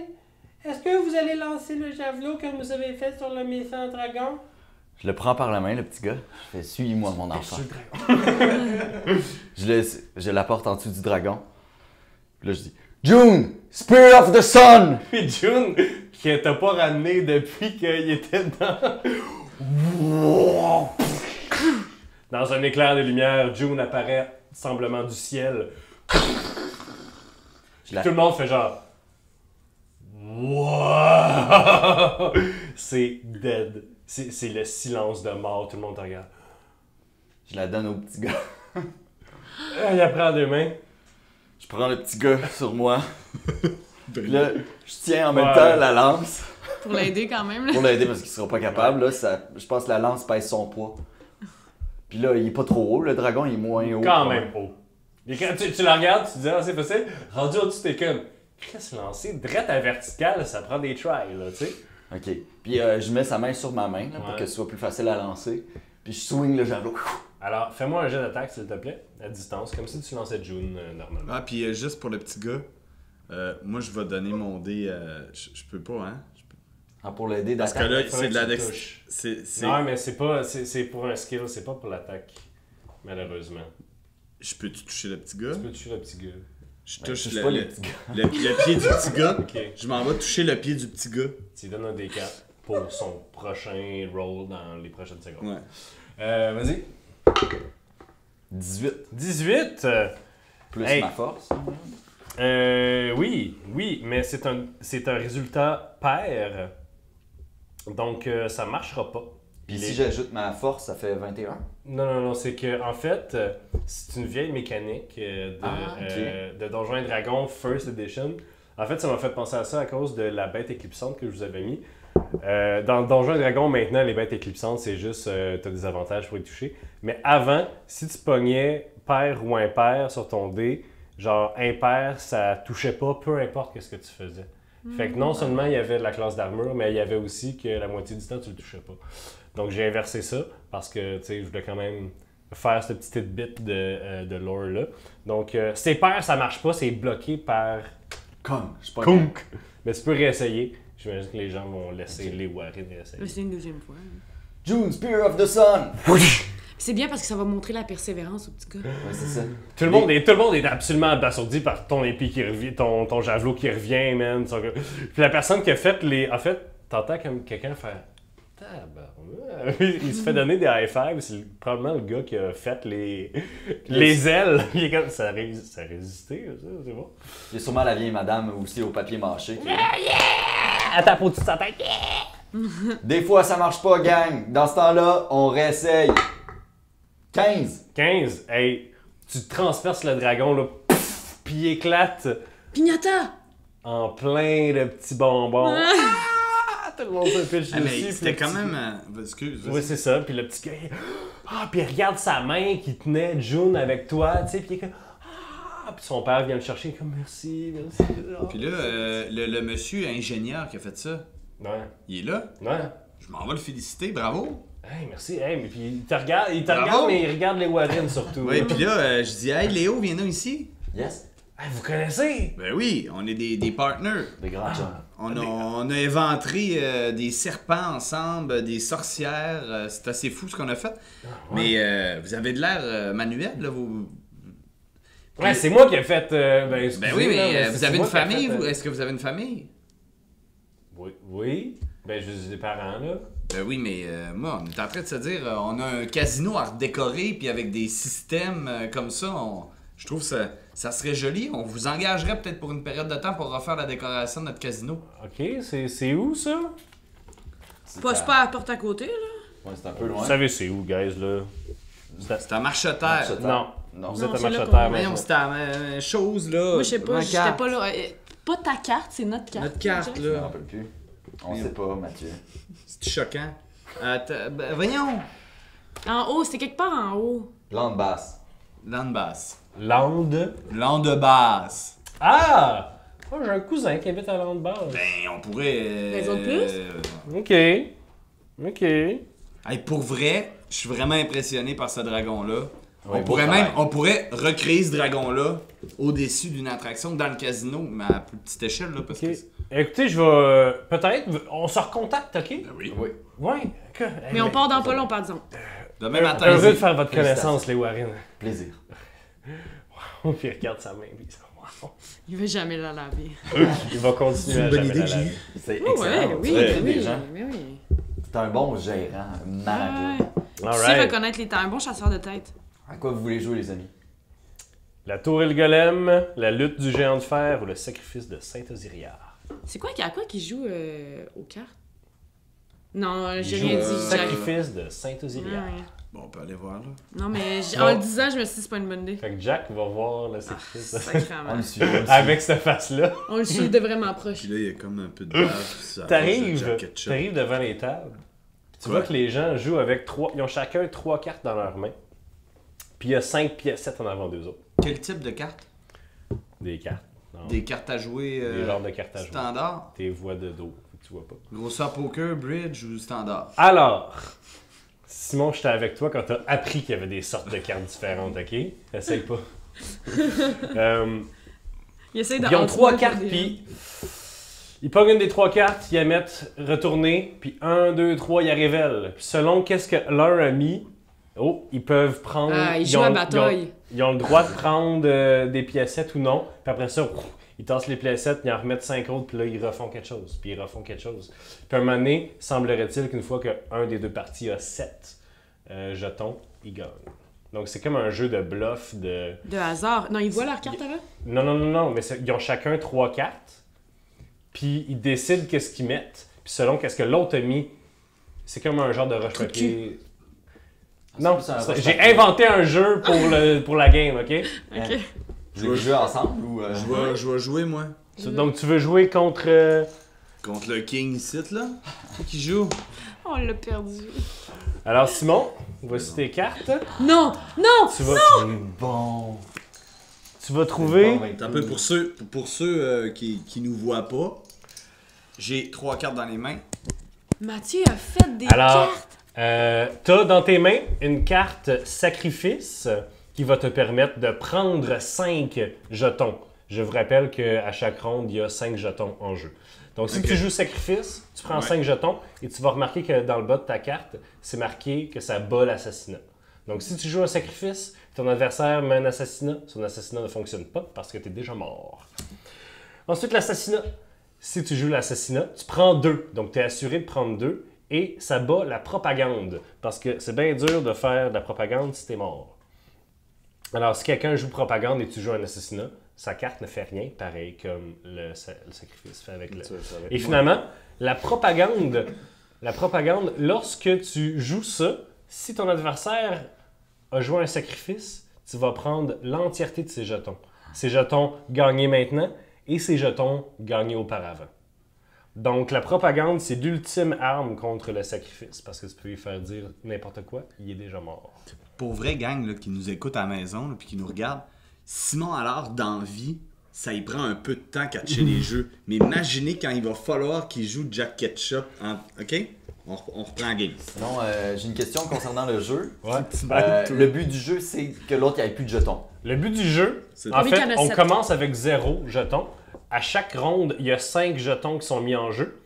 est-ce que vous allez lancer le javelot comme vous avez fait sur le méchant dragon? Je le prends par la main, le petit gars. Je fais suis-moi, mon enfant. Sur le dragon. Je l'apporte en dessous du dragon. Puis là, je dis June, Spirit of the Sun! Puis June, qui t'a pas ramené depuis qu'il était dans un éclair de lumière, June apparaît semblement du ciel. Je la- Tout le monde fait genre. Wow! C'est dead. C'est le silence de mort. Tout le monde te regarde. Je la donne au petit gars. Il apprend à deux mains. Je prends le petit gars sur moi. Puis là, je tiens en même Ouais. temps la lance Pour l'aider quand même, là. pour l'aider parce qu'il sera pas capable. Là, je pense que la lance pèse son poids. Puis là, il est pas trop haut. Le dragon, il est moins haut. Quand même haut. Et quand tu la regardes, tu te dis, ah, c'est facile. Rendu au-dessus, t'es comme, qu'est-ce que lancer? Drette à verticale, ça prend des tries, là, tu sais. Ok. Puis je mets sa main sur ma main là, pour Ouais. que ce soit plus facile à lancer. Puis je swing le javelot. Alors, fais-moi un jet d'attaque, s'il te plaît, à distance, comme si tu lançais June, normalement. Ah, puis juste pour le petit gars, moi je vais donner mon dé. Je peux pas, hein? Ah, pour l'aider Parce que d'attaque. là, il faudrait c'est de la que tu dex. touches. C'est... Non, mais c'est pour un skill, c'est pas pour l'attaque, malheureusement. Je peux-tu toucher le petit gars? Tu peux toucher le petit gars. Je Ben, touche touche le, pas le- les petits gars. le pied du petit gars. Ok. Je m'en vais toucher le pied du petit gars. Tu lui donnes un D4 pour son prochain roll dans les prochaines secondes. Ouais. Vas-y. 18 18! plus Hey. ma force. Oui, mais c'est un résultat pair. Donc, ça marchera pas. Puis Il si est- j'ajoute ma force, ça fait 21. Non, c'est que en fait, c'est une vieille mécanique de Donjons et Dragons First Edition. En fait, ça m'a fait penser à ça à cause de la bête éclipsante que je vous avais mis. Dans Donjons et Dragons, maintenant, les bêtes éclipsantes, c'est juste, t'as des avantages pour y toucher. Mais avant, si tu pognais pair ou impair sur ton dé, genre impair, ça touchait pas, peu importe ce que tu faisais. Fait que non seulement il y avait de la classe d'armure, mais il y avait aussi que la moitié du temps, tu le touchais pas. Donc j'ai inversé ça parce que tu sais, je voulais quand même faire ce petit bit de lore là. Donc ces paires, ça marche pas, c'est bloqué par Comme, je suis pas Kunk. Mais tu peux réessayer. J'imagine que les gens vont laisser les Warren réessayer. Là, c'est une deuxième fois. June, Spear of the Sun! C'est bien parce que ça va montrer la persévérance au petit gars. Ouais, c'est ça. Tout le monde est absolument abasourdi par ton épée qui revient, ton javelot qui revient, man. Puis la personne qui a fait les. En fait, t'entends comme quelqu'un faire. Tabarnak. Il se fait donner des high fives. C'est probablement le gars qui a fait les ailes. Il est comme. Ça a résisté, ça, c'est bon. Il y a sûrement la vieille madame aussi au papier mâché. À ta peau de sa tête. Des fois, ça marche pas, gang. Dans ce temps-là, on réessaye. 15. 15. Hey, tu transperces le dragon, là. Pff, puis il éclate Pignata! en plein de petits bonbons. Ah, tout le monde se pitch Ah, mais dessus. puis c'était le quand petit- même. Excuse. Oui, c'est ça. Puis le petit gars, puis il regarde sa main qui tenait June avec toi, tu sais, puis il est comme, puis son père vient le chercher, il est comme, merci. Ah. Puis là, le monsieur ingénieur qui a fait ça, Ouais, il est là. ouais. Je m'en vais le féliciter, bravo. Hey, merci. Hey, mais puis il te regarde, Bravo. mais il regarde les Warren surtout. Oui, puis là, je dis, hey Léo, viens nous ici. Yes. Hey, vous connaissez? Ben oui, on est des partners. Des grands chums. On a inventé des serpents ensemble, des sorcières. C'est assez fou ce qu'on a fait. Mais vous avez de l'air manuel, là. Ouais, c'est moi qui ai fait. Ben Oui, mais c'est vous avez moi une qui ai famille? fait, Est-ce que vous avez une famille? Oui. Ben, j'ai des parents, là. Ben oui, mais moi, on est en train de se dire, on a un casino à redécorer, puis avec des systèmes comme ça, je trouve que ça serait joli. On vous engagerait peut-être pour une période de temps pour refaire la décoration de notre casino. Ok, c'est où ça? Passe pas à la porte à côté, là. Ouais, c'est un peu Vous loin. savez, c'est où, guys, là? C'est à Marcheterre. Marcheterre. Non. Non. Vous êtes Non, à c'est là Marcheterre, qu'on- Voyons, maintenant. c'est à chose, là. Moi, je sais pas, ma j'étais carte. pas là. Pas ta carte, c'est notre carte. Notre carte, Je me là. rappelle plus. On sait pas, Mathieu. C'est choquant. Ben, voyons. En haut, c'était quelque part en haut. Lande basse. Lande basse. Lande. Lande basse. Ah! Oh, j'ai un cousin qui habite à Lande Basse. Ben, on pourrait. Raison de plus? Ok. Hey, pour vrai, je suis vraiment impressionné par ce dragon-là. Ouais, on pourrait beau même, travail. on pourrait recréer ce dragon-là au-dessus d'une attraction dans le casino, mais à plus petite échelle, là, parce Ok. que... Écoutez, je vais. Peut-être. On se recontacte, ok? Ben oui. Oui. Ouais. ok. Mais on part dans pas long, par exemple. Demain matin. Heureux de faire votre Félicitations. connaissance, les Warren. Plaisir. Puis il regarde sa main, puis il s'en va. Il va jamais la laver. Il va continuer à jamais la laver. C'est Oh, excellent. ouais, Tu oui, recrutes des oui, gens. mais oui. C'est un bon gérant, un manager. Ouais. Tu sais Alright. reconnaître les temps. Un bon chasseur de tête. À quoi vous voulez jouer, les amis? La tour et le golem, la lutte du géant de fer ou le sacrifice de Saint-Osiriard. C'est quoi, à quoi qu'il joue aux cartes? Non, Il j'ai joue rien au dit. sacrifice de Ouais, Saint-Osiriard. ouais. Bon, on peut aller voir, là. Non, mais Bon. en le disant, je me suis dit c'est pas une bonne idée. Fait que Jack va voir le sacrifice de On Sacrément. le suit. on le suit. avec cette face-là. On le suit de vraiment proche. Puis là, il y a comme un peu de bave. sur la T'arrives face de Jack Ketchup. t'arrives devant les tables. Tu Quoi? vois que les gens jouent avec trois. Ils ont chacun 3 cartes dans leurs mains. Puis il y a 5 piècettes en avant d'eux autres. Quel type de carte? Des cartes. Non. Des cartes à jouer Des genres de cartes à jouer. standard? Tes voix de dos, tu vois pas. Grosseur poker, bridge ou standard? Alors, Simon, j'étais avec toi quand t'as appris qu'il y avait des sortes de cartes différentes, ok? Essaye pas. Il essaie de Ils ont 3 rentrer cartes, dans des- puis ils pognent une des 3 cartes, ils la mettent retourner, puis 1, 2, 3, ils la révèlent. Puis selon qu'est-ce que l'un a mis, ils peuvent prendre... Ah, ils jouent à bataille. Ils ont le droit de prendre des piécettes ou non, puis après ça, ils tassent les piécettes, ils en remettent 5 autres, puis là, ils refont quelque chose, puis ils refont quelque chose. Puis à un moment donné, semblerait-il qu'une fois qu'un des deux parties a 7 jetons, ils gagnent. Donc c'est comme un jeu de bluff, de... De hasard. Non, ils voient leur carte avant? Non, mais ils ont chacun 3 cartes, puis ils décident qu'est-ce qu'ils mettent, puis selon qu'est-ce que l'autre a mis, c'est comme un genre de roche-papier. Non, c'est plus un j'ai roche-papier. inventé un jeu pour la game, ok? Ok. Vous voulez jouer ensemble ou. Je vais jouer, moi. Donc tu veux jouer contre... Contre le king ici, là. Qui joue? On l'a perdu. Alors Simon, voici tes cartes. Non! Non! Tu vas, Bon. tu vas trouver... Un peu pour ceux qui nous voient pas. J'ai 3 cartes dans les mains. Mathieu a fait des Alors, cartes. t'as dans tes mains une carte sacrifice qui va te permettre de prendre 5 jetons. Je vous rappelle qu'à chaque ronde, il y a 5 jetons en jeu. Donc, si Ok. tu joues sacrifice, tu prends Ouais. 5 jetons et tu vas remarquer que dans le bas de ta carte, c'est marqué que ça bat l'assassinat. Donc, si tu joues un sacrifice, ton adversaire met un assassinat, son assassinat ne fonctionne pas parce que tu es déjà mort. Ensuite, l'assassinat. Si tu joues l'assassinat, tu prends 2. Donc, tu es assuré de prendre 2 et ça bat la propagande parce que c'est bien dur de faire de la propagande si tu es mort. Alors, si quelqu'un joue propagande et tu joues un assassinat, sa carte ne fait rien, pareil comme le sacrifice fait avec le... Et finalement, la propagande, lorsque tu joues ça, si ton adversaire a joué un sacrifice, tu vas prendre l'entièreté de ses jetons. Ses jetons gagnés maintenant et ses jetons gagnés auparavant. Donc, la propagande, c'est l'ultime arme contre le sacrifice, parce que tu peux lui faire dire n'importe quoi, il est déjà mort. Pour vrai, gang là, qui nous écoute à la maison là, puis qui nous regarde, Simon, alors, dans la vie, ça y prend un peu de temps à catcher les jeux. Mais imaginez quand il va falloir qu'il joue Jack Ketchup. OK? On reprend la game. Sinon, j'ai une question concernant le jeu. Ouais. Le but du jeu, c'est que l'autre n'ait plus de jetons. Le but du jeu, C'est- en Oui, fait, qu'il y en a on 7. commence avec 0 jetons. À chaque ronde, il y a 5 jetons qui sont mis en jeu.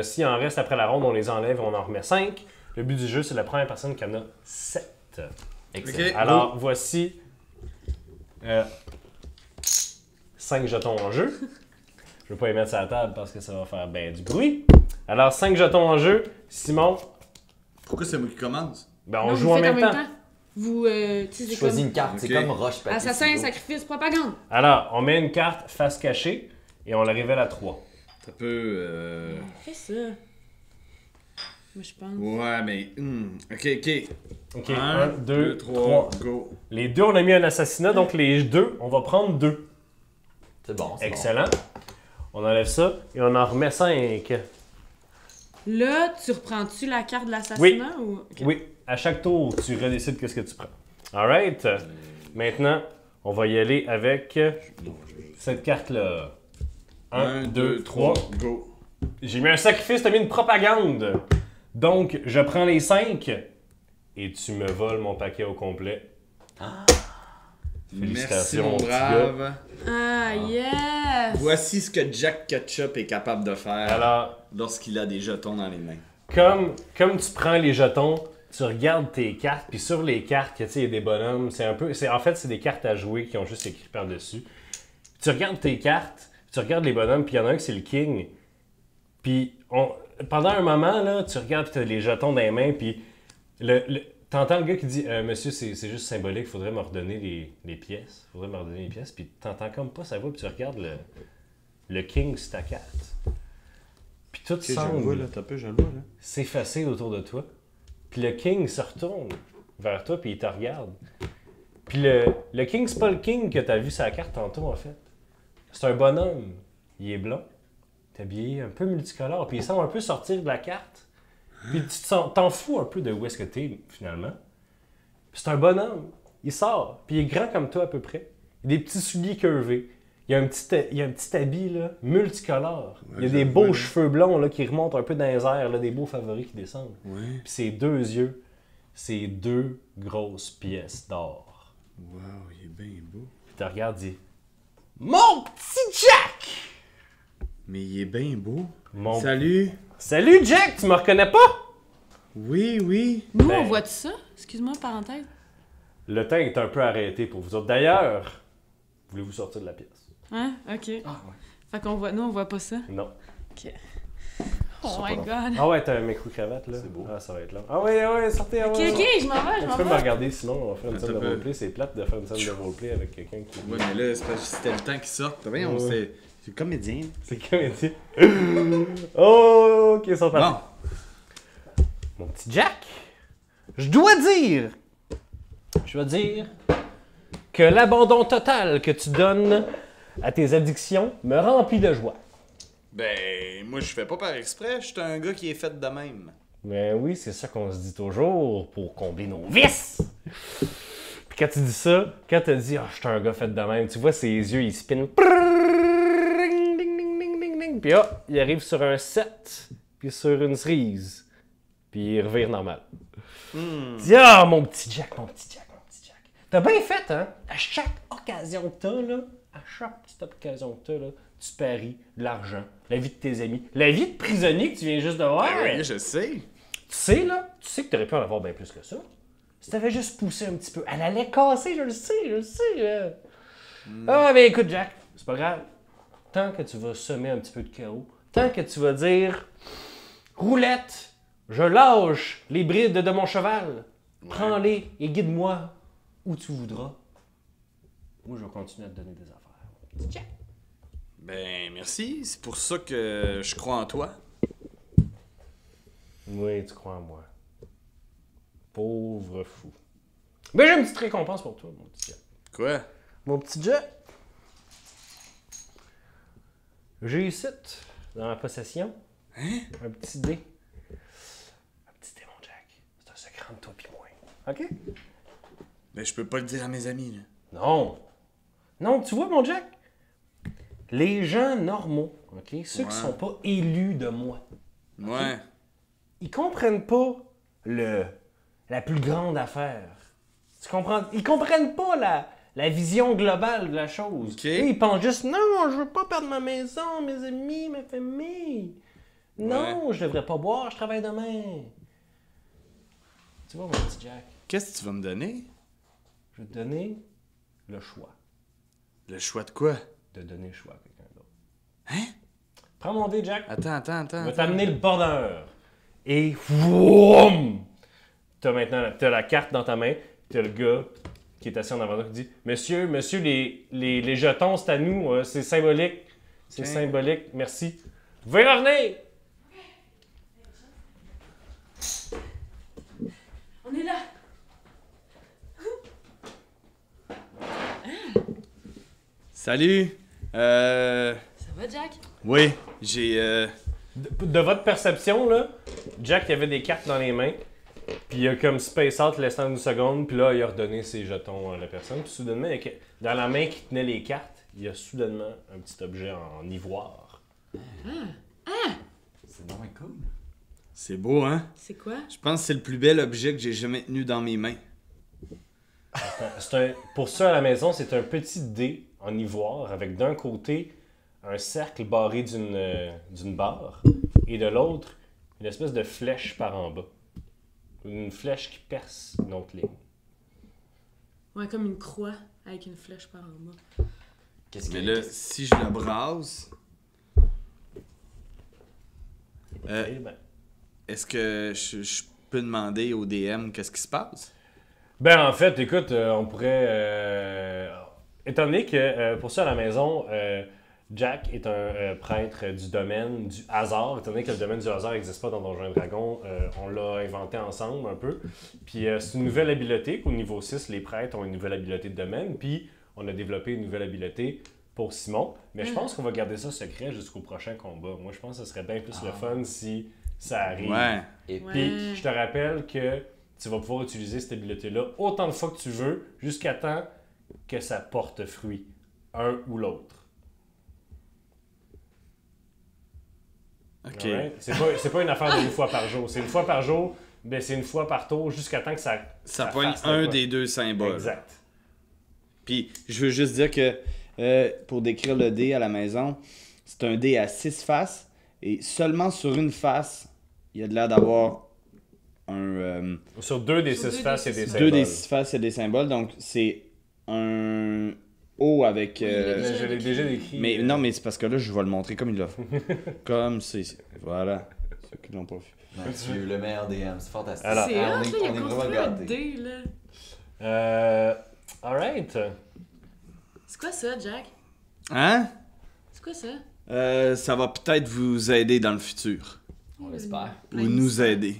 S'il en reste après la ronde, on les enlève et on en remet 5. Le but du jeu, c'est la première personne qui en a 7. Excellent. Ok. Alors, voici 5 jetons en jeu. Je ne vais pas les mettre sur la table parce que ça va faire bien du bruit. Alors, 5 jetons en jeu. Simon, Pourquoi c'est moi qui commence? ben, on Non, joue vous en faites même temps. Vous, tu sais, Tu c'est choisis comme une carte, Ok. c'est comme roche, papier, assassin, ciseaux. sacrifice, propagande. Alors, on met une carte face cachée et on la révèle à 3. Ça peut. Fais ça. Moi, je pense. Ouais, mais. Ok. OK, 1, 1, 2, 3. go. Les deux, on a mis un assassinat, donc les deux, on va prendre 2. C'est bon, c'est Excellent. On enlève ça et on en remet 5. Là, tu reprends-tu la carte de l'assassinat ou. Ok. Oui, à chaque tour, tu redécides qu'est-ce que tu prends. Alright. Maintenant, on va y aller avec cette carte-là. 1, 2, 3. go. J'ai mis un sacrifice, t'as mis une propagande. Donc, je prends les 5 et tu me voles mon paquet au complet. Merci, Félicitations, mon petit brave. Ah, yes! Voici ce que Jack Ketchup est capable de faire Alors, lorsqu'il a des jetons dans les mains. comme tu prends les jetons, tu regardes tes cartes, puis sur les cartes, tu sais, il y a des bonhommes. En fait, c'est des cartes à jouer qui ont juste écrit par-dessus. Tu regardes tes cartes, tu regardes les bonhommes, puis il y en a un qui c'est le king. Puis pendant un moment, là, tu regardes, puis t'as les jetons dans les mains, puis t'entends le gars qui dit Monsieur, c'est juste symbolique, faudrait me redonner les pièces. Faudrait me redonner les pièces. Puis t'entends comme pas sa voix, puis tu regardes le king sur ta carte. Puis tout semble t'as peu, je le vois, là. s'effacer autour de toi. Puis le king se retourne vers toi, puis il te regarde. Puis le king, c'est pas le king que t'as vu sur la carte tantôt, en fait. C'est un bonhomme. Il est blond. T'es habillé un peu multicolore. Puis il semble un peu sortir de la carte. Puis t'en fous un peu de où est-ce que t'es, finalement. Puis c'est un bonhomme. Il sort. Puis il est grand comme toi, à peu près. Des petits souliers curvés. Il y a un petit habit là, multicolore. Ouais, Il y a je des le beaux vois, là. cheveux blonds là, qui remontent un peu dans les airs, là, des beaux favoris qui descendent. Ouais. Puis ses 2 yeux, c'est 2 grosses pièces d'or. Wow, il est bien beau. Puis tu regardes, dit Mon petit Jack! Mais il est bien beau. Mon... Salut. Salut Jack, tu me reconnais pas? Oui, oui. Nous, Ben- on voit tout ça? Excuse-moi, parenthèse. Le temps est un peu arrêté pour vous autres. D'ailleurs, voulez-vous sortir de la pièce? Hein? OK. Fait qu'on voit... Nous, on voit pas ça. Non. Oh pas my long. God. Ah ouais, t'as un micro-cravate là? C'est beau. Ah, ça va être long. Ah ouais, sortez, OK, ouais. OK, je m'en vais, je Tu m'en peux me vais. regarder, sinon on va faire une scène de Attends un peu. roleplay. C'est plate de faire une scène de roleplay avec quelqu'un qui... Ouais, mais là, c'est parce que c'était le temps qu'il sorte. Voyons, Ouais. c'est comédien. C'est comédien. Oh, ok, ils sont partis. Bon. Mon petit Jack, je dois dire que l'abandon total que tu donnes à tes addictions me remplit de joie. Ben, moi, je fais pas par exprès. Je suis un gars qui est fait de même. Mais oui, c'est ça qu'on se dit toujours pour combler nos vices. Puis quand tu dis ça, quand tu dis « Ah, je suis un gars fait de même », tu vois ses yeux, ils spinent. Ding, ding, ding, ding, ding, ding. Puis ah, il arrive sur un 7, puis sur une cerise. Puis il revire normal. Tu dis « Ah, mon petit Jack, mon petit Jack, mon petit Jack. » T'as bien fait, hein? À chaque occasion que t'as, là, à chaque petite occasion que t'as, là, tu paries de l'argent, la vie de tes amis, la vie de prisonnier que tu viens juste de voir. Ben oui, je sais. Tu sais, là, tu sais que t'aurais pu en avoir bien plus que ça. Si t'avais juste poussé un petit peu, elle allait casser, je le sais. Là. Ah, ben écoute, Jack, c'est pas grave. Tant que tu vas semer un petit peu de chaos, tant que tu vas dire roulette, je lâche les brides de mon cheval, prends-les et guide-moi où tu voudras. Moi, je vais continuer à te donner des affaires. Petit Jack. Ben, merci. C'est pour ça que je crois en toi. Oui, tu crois en moi. Pauvre fou. Mais j'ai une petite récompense pour toi, mon petit Jack. Quoi? Mon petit Jack. J'ai ici, dans ma possession, un petit dé. Un petit dé, mon Jack. C'est un secret entre toi et moi. OK? Ben, je peux pas le dire à mes amis, là. Non. Non, tu vois, mon Jack? Les gens normaux, OK? Ceux qui sont pas élus de moi, Ouais. ils comprennent pas la plus grande affaire. Tu comprends? Ils comprennent pas la vision globale de la chose. Ok. Eux, ils pensent juste, non, je veux pas perdre ma maison, mes amis, ma famille. Non, je devrais pas boire, je travaille demain. Tu vois, mon petit Jack, Qu'est-ce que tu vas me donner? je vais te donner le choix Le choix de quoi? de donner le choix à quelqu'un d'autre. Hein? Prends mon dé, Jack. Attends. Je vais t'amener le border. Et voum! T'as la carte dans ta main. T'as le gars qui est assis en avant qui dit Monsieur, les jetons, c'est à nous. C'est symbolique. C'est Ok. symbolique. Merci. Vous pouvez revenir! On est là. Salut. Ça va, Jack? Oui, j'ai. De votre perception, là, Jack il avait des cartes dans les mains. Puis il a comme space out laissant une seconde. Puis là, il a redonné ses jetons à la personne. Puis soudainement, dans la main qui tenait les cartes, il y a soudainement un petit objet en ivoire. C'est vraiment cool. C'est beau, hein? C'est quoi? Je pense que c'est le plus bel objet que j'ai jamais tenu dans mes mains. Pour ceux à la maison, c'est un petit dé en ivoire avec d'un côté un cercle barré d'une barre et de l'autre une espèce de flèche par en bas. Une flèche qui perce une autre ligne. Ouais, comme une croix avec une flèche par en bas. Qu'est-ce Mais que là, si je la brasse. Eh ben. Est-ce que je peux demander au DM qu'est-ce qui se passe? Ben, en fait, écoute, on pourrait... étant donné que, pour ça, à la maison, Jack est un prêtre du domaine du hasard. Étant donné que le domaine du hasard n'existe pas dans Donjons et Dragons, on l'a inventé ensemble un peu. Puis c'est une nouvelle habileté. Au niveau 6, les prêtres ont une nouvelle habileté de domaine. Puis on a développé une nouvelle habileté pour Simon. Mais je pense qu'on va garder ça secret jusqu'au prochain combat. Moi, je pense que ce serait bien plus le fun si ça arrive. Ouais. Et Ouais. Puis je te rappelle que tu vas pouvoir utiliser cette habileté-là autant de fois que tu veux, jusqu'à temps que ça porte fruit, un ou l'autre. Ok. Ouais. C'est pas une affaire d'une fois par jour. C'est une fois par jour, ben c'est une fois par tour jusqu'à temps que Ça pogne fasse un quoi. des deux symboles. Exact. Puis je veux juste dire que pour décrire le dé à la maison, c'est un dé à 6 faces et seulement sur une face, il y a de l'air d'avoir un. Sur 2 des Sur 6 deux faces, des il y a des six symboles. 2 des 6 faces, il y a des symboles. Donc c'est un O avec. Oui, Mais je l'ai déjà décrit. Mais non, mais c'est parce que là, je vais le montrer comme il l'a fait. Comme c'est. Voilà. Ceux qui l'ont pas vu. Mathieu, le meilleur DM, c'est fantastique. Alors, C'est Ah, hot, là, il a on est construit vraiment un gâtés. dé, là. Alright. C'est quoi ça, Jack? Hein? C'est quoi ça? Ça va peut-être vous aider dans le futur. On l'espère. Ou nous aider.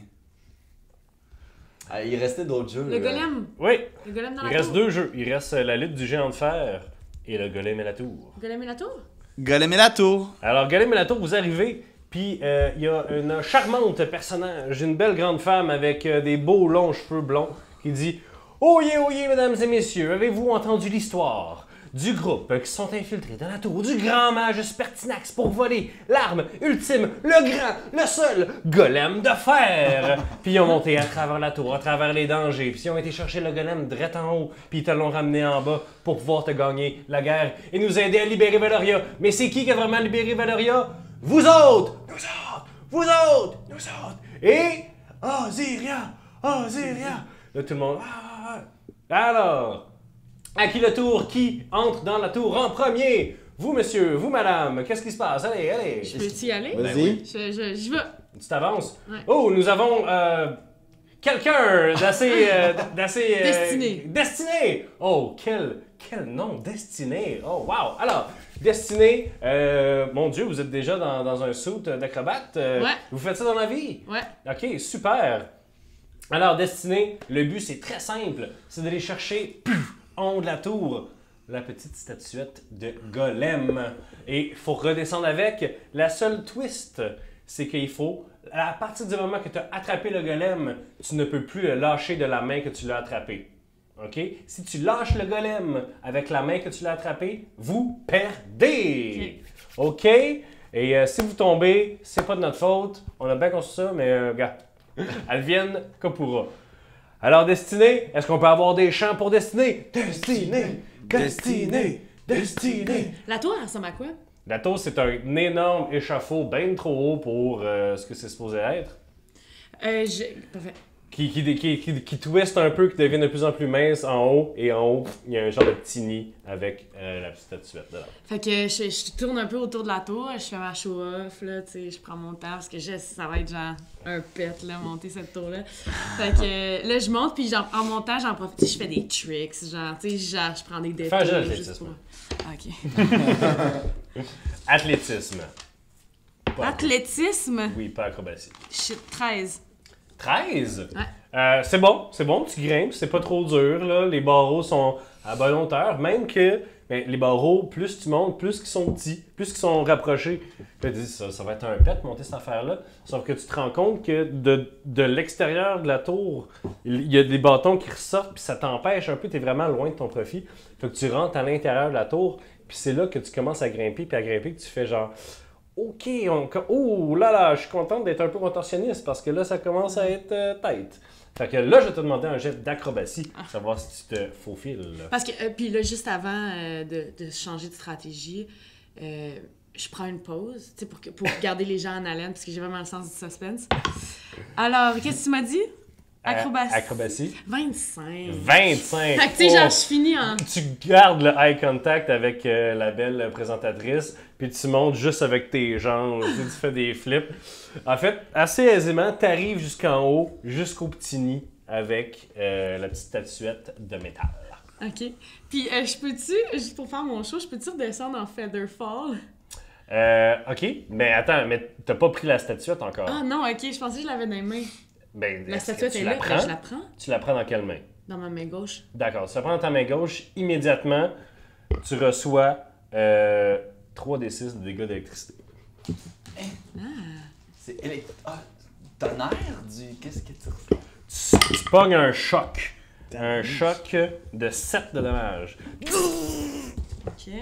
Ah, il restait d'autres jeux. Le golem. Oui, Le golem dans il la reste tour. 2 jeux. Il reste la lutte du géant de fer et le golem et la tour. Le golem et la tour? Golem et la tour. Alors, golem et la tour, vous arrivez, puis il y a une charmante personnage, une belle grande femme avec des beaux longs cheveux blonds qui dit « Oyez, mesdames et messieurs, avez-vous entendu l'histoire du groupe qui sont infiltrés dans la tour du grand mage Spertinax pour voler l'arme ultime, le grand, le seul golem de fer! » Puis ils ont monté à travers la tour, à travers les dangers, puis ils ont été chercher le golem direct en haut, puis ils te l'ont ramené en bas pour pouvoir te gagner la guerre et nous aider à libérer Valoria. Mais c'est qui a vraiment libéré Valoria? Vous autres! Nous autres! Vous autres! Nous autres! Et... Osiria! Osiria! Là, tout le monde... Alors... À qui le tour? Qui entre dans la tour en premier? Vous, monsieur, vous, madame, qu'est-ce qui se passe? Allez, allez! Je peux-tu y aller? Vas-y. J'y vais. Tu t'avances? Ouais. Oh, nous avons quelqu'un d'assez... Destiné. Destiné! Oh, quel nom, Destiné! Oh, wow! Alors, Destiné, mon Dieu, vous êtes déjà dans un suit d'acrobate? Ouais. Vous faites ça dans la vie? Ouais. Ok, super! Alors, Destiné, le but, c'est très simple. C'est d'aller chercher, en haut de la tour, la petite statuette de golem. Et il faut redescendre avec. La seule twist, c'est qu'il faut, à partir du moment que tu as attrapé le golem, tu ne peux plus le lâcher de la main que tu l'as attrapé. OK? Si tu lâches le golem avec la main que tu l'as attrapé, vous perdez! OK? Et si vous tombez, c'est pas de notre faute. On a bien construit ça, mais gars, advienne que pourra. Alors, Destiné, est-ce qu'on peut avoir des chants pour Destiné? Destiné! Destiné! Destiné! La tour, elle ressemble à quoi? La tour, c'est un énorme échafaud bien trop haut pour ce que c'est supposé être. Parfait. Qui twist un peu, qui devient de plus en plus mince en haut. Et en haut, il y a un genre de petit nid avec la petite statuette dedans. Fait que je tourne un peu autour de la tour, je fais ma show-off, là, tu sais, je prends mon temps parce que ça va être genre un pet, là, monter cette tour-là. Fait que là, je monte, puis en montant, j'en profite, je fais des tricks, genre, tu sais, je prends des détours. Fais un jeu juste d'athlétisme. Ok. Athlétisme. Pas Athlétisme? Oui, pas acrobatie. Shit, 13. 13? Ouais. C'est bon, tu grimpes, c'est pas trop dur, là. Les barreaux sont à bonne hauteur, même que les barreaux, plus tu montes, plus qu'ils sont petits, plus qu'ils sont rapprochés. Tu te dis, ça va être un pet, monter cette affaire-là. Sauf que tu te rends compte que de l'extérieur de la tour, il y a des bâtons qui ressortent, puis ça t'empêche un peu, tu es vraiment loin de ton profit. Fait que tu rentres à l'intérieur de la tour, puis c'est là que tu commences à grimper, que tu fais genre... OK, oh là là, je suis contente d'être un peu contorsionniste parce que là, ça commence à être tête. Fait que là, je vais te demander un jet d'acrobatie, savoir si tu te faufiles. Parce que, puis là, juste avant de changer de stratégie, je prends une pause, tu sais, pour garder les gens en haleine, parce que j'ai vraiment le sens du suspense. Alors, qu'est-ce que tu m'as dit? Acrobatie. Acrobatie. 25. 25! Fait que, tu sais, genre, je finis en... Tu gardes le eye contact avec la belle présentatrice, puis tu montes juste avec tes jambes, tu fais des flips. En fait, assez aisément, tu arrives jusqu'en haut, jusqu'au petit nid, avec la petite statuette de métal. OK. Puis, je peux-tu, juste pour faire mon show, je peux-tu redescendre en Featherfall? OK, mais attends, mais t'as pas pris la statuette encore. Ah non, OK, je pensais que je l'avais dans les mains. Ben, La est-ce que statuette tu est la là, prends? je la prends Tu la prends dans quelle main? dans ma main gauche. D'accord, tu la prends dans ta main gauche, immédiatement, tu reçois 3d6 de dégâts d'électricité. C'est tonnerre du. Qu'est-ce que tu reçois? Tu pognes un choc un choc de 7 de dommages. Ok.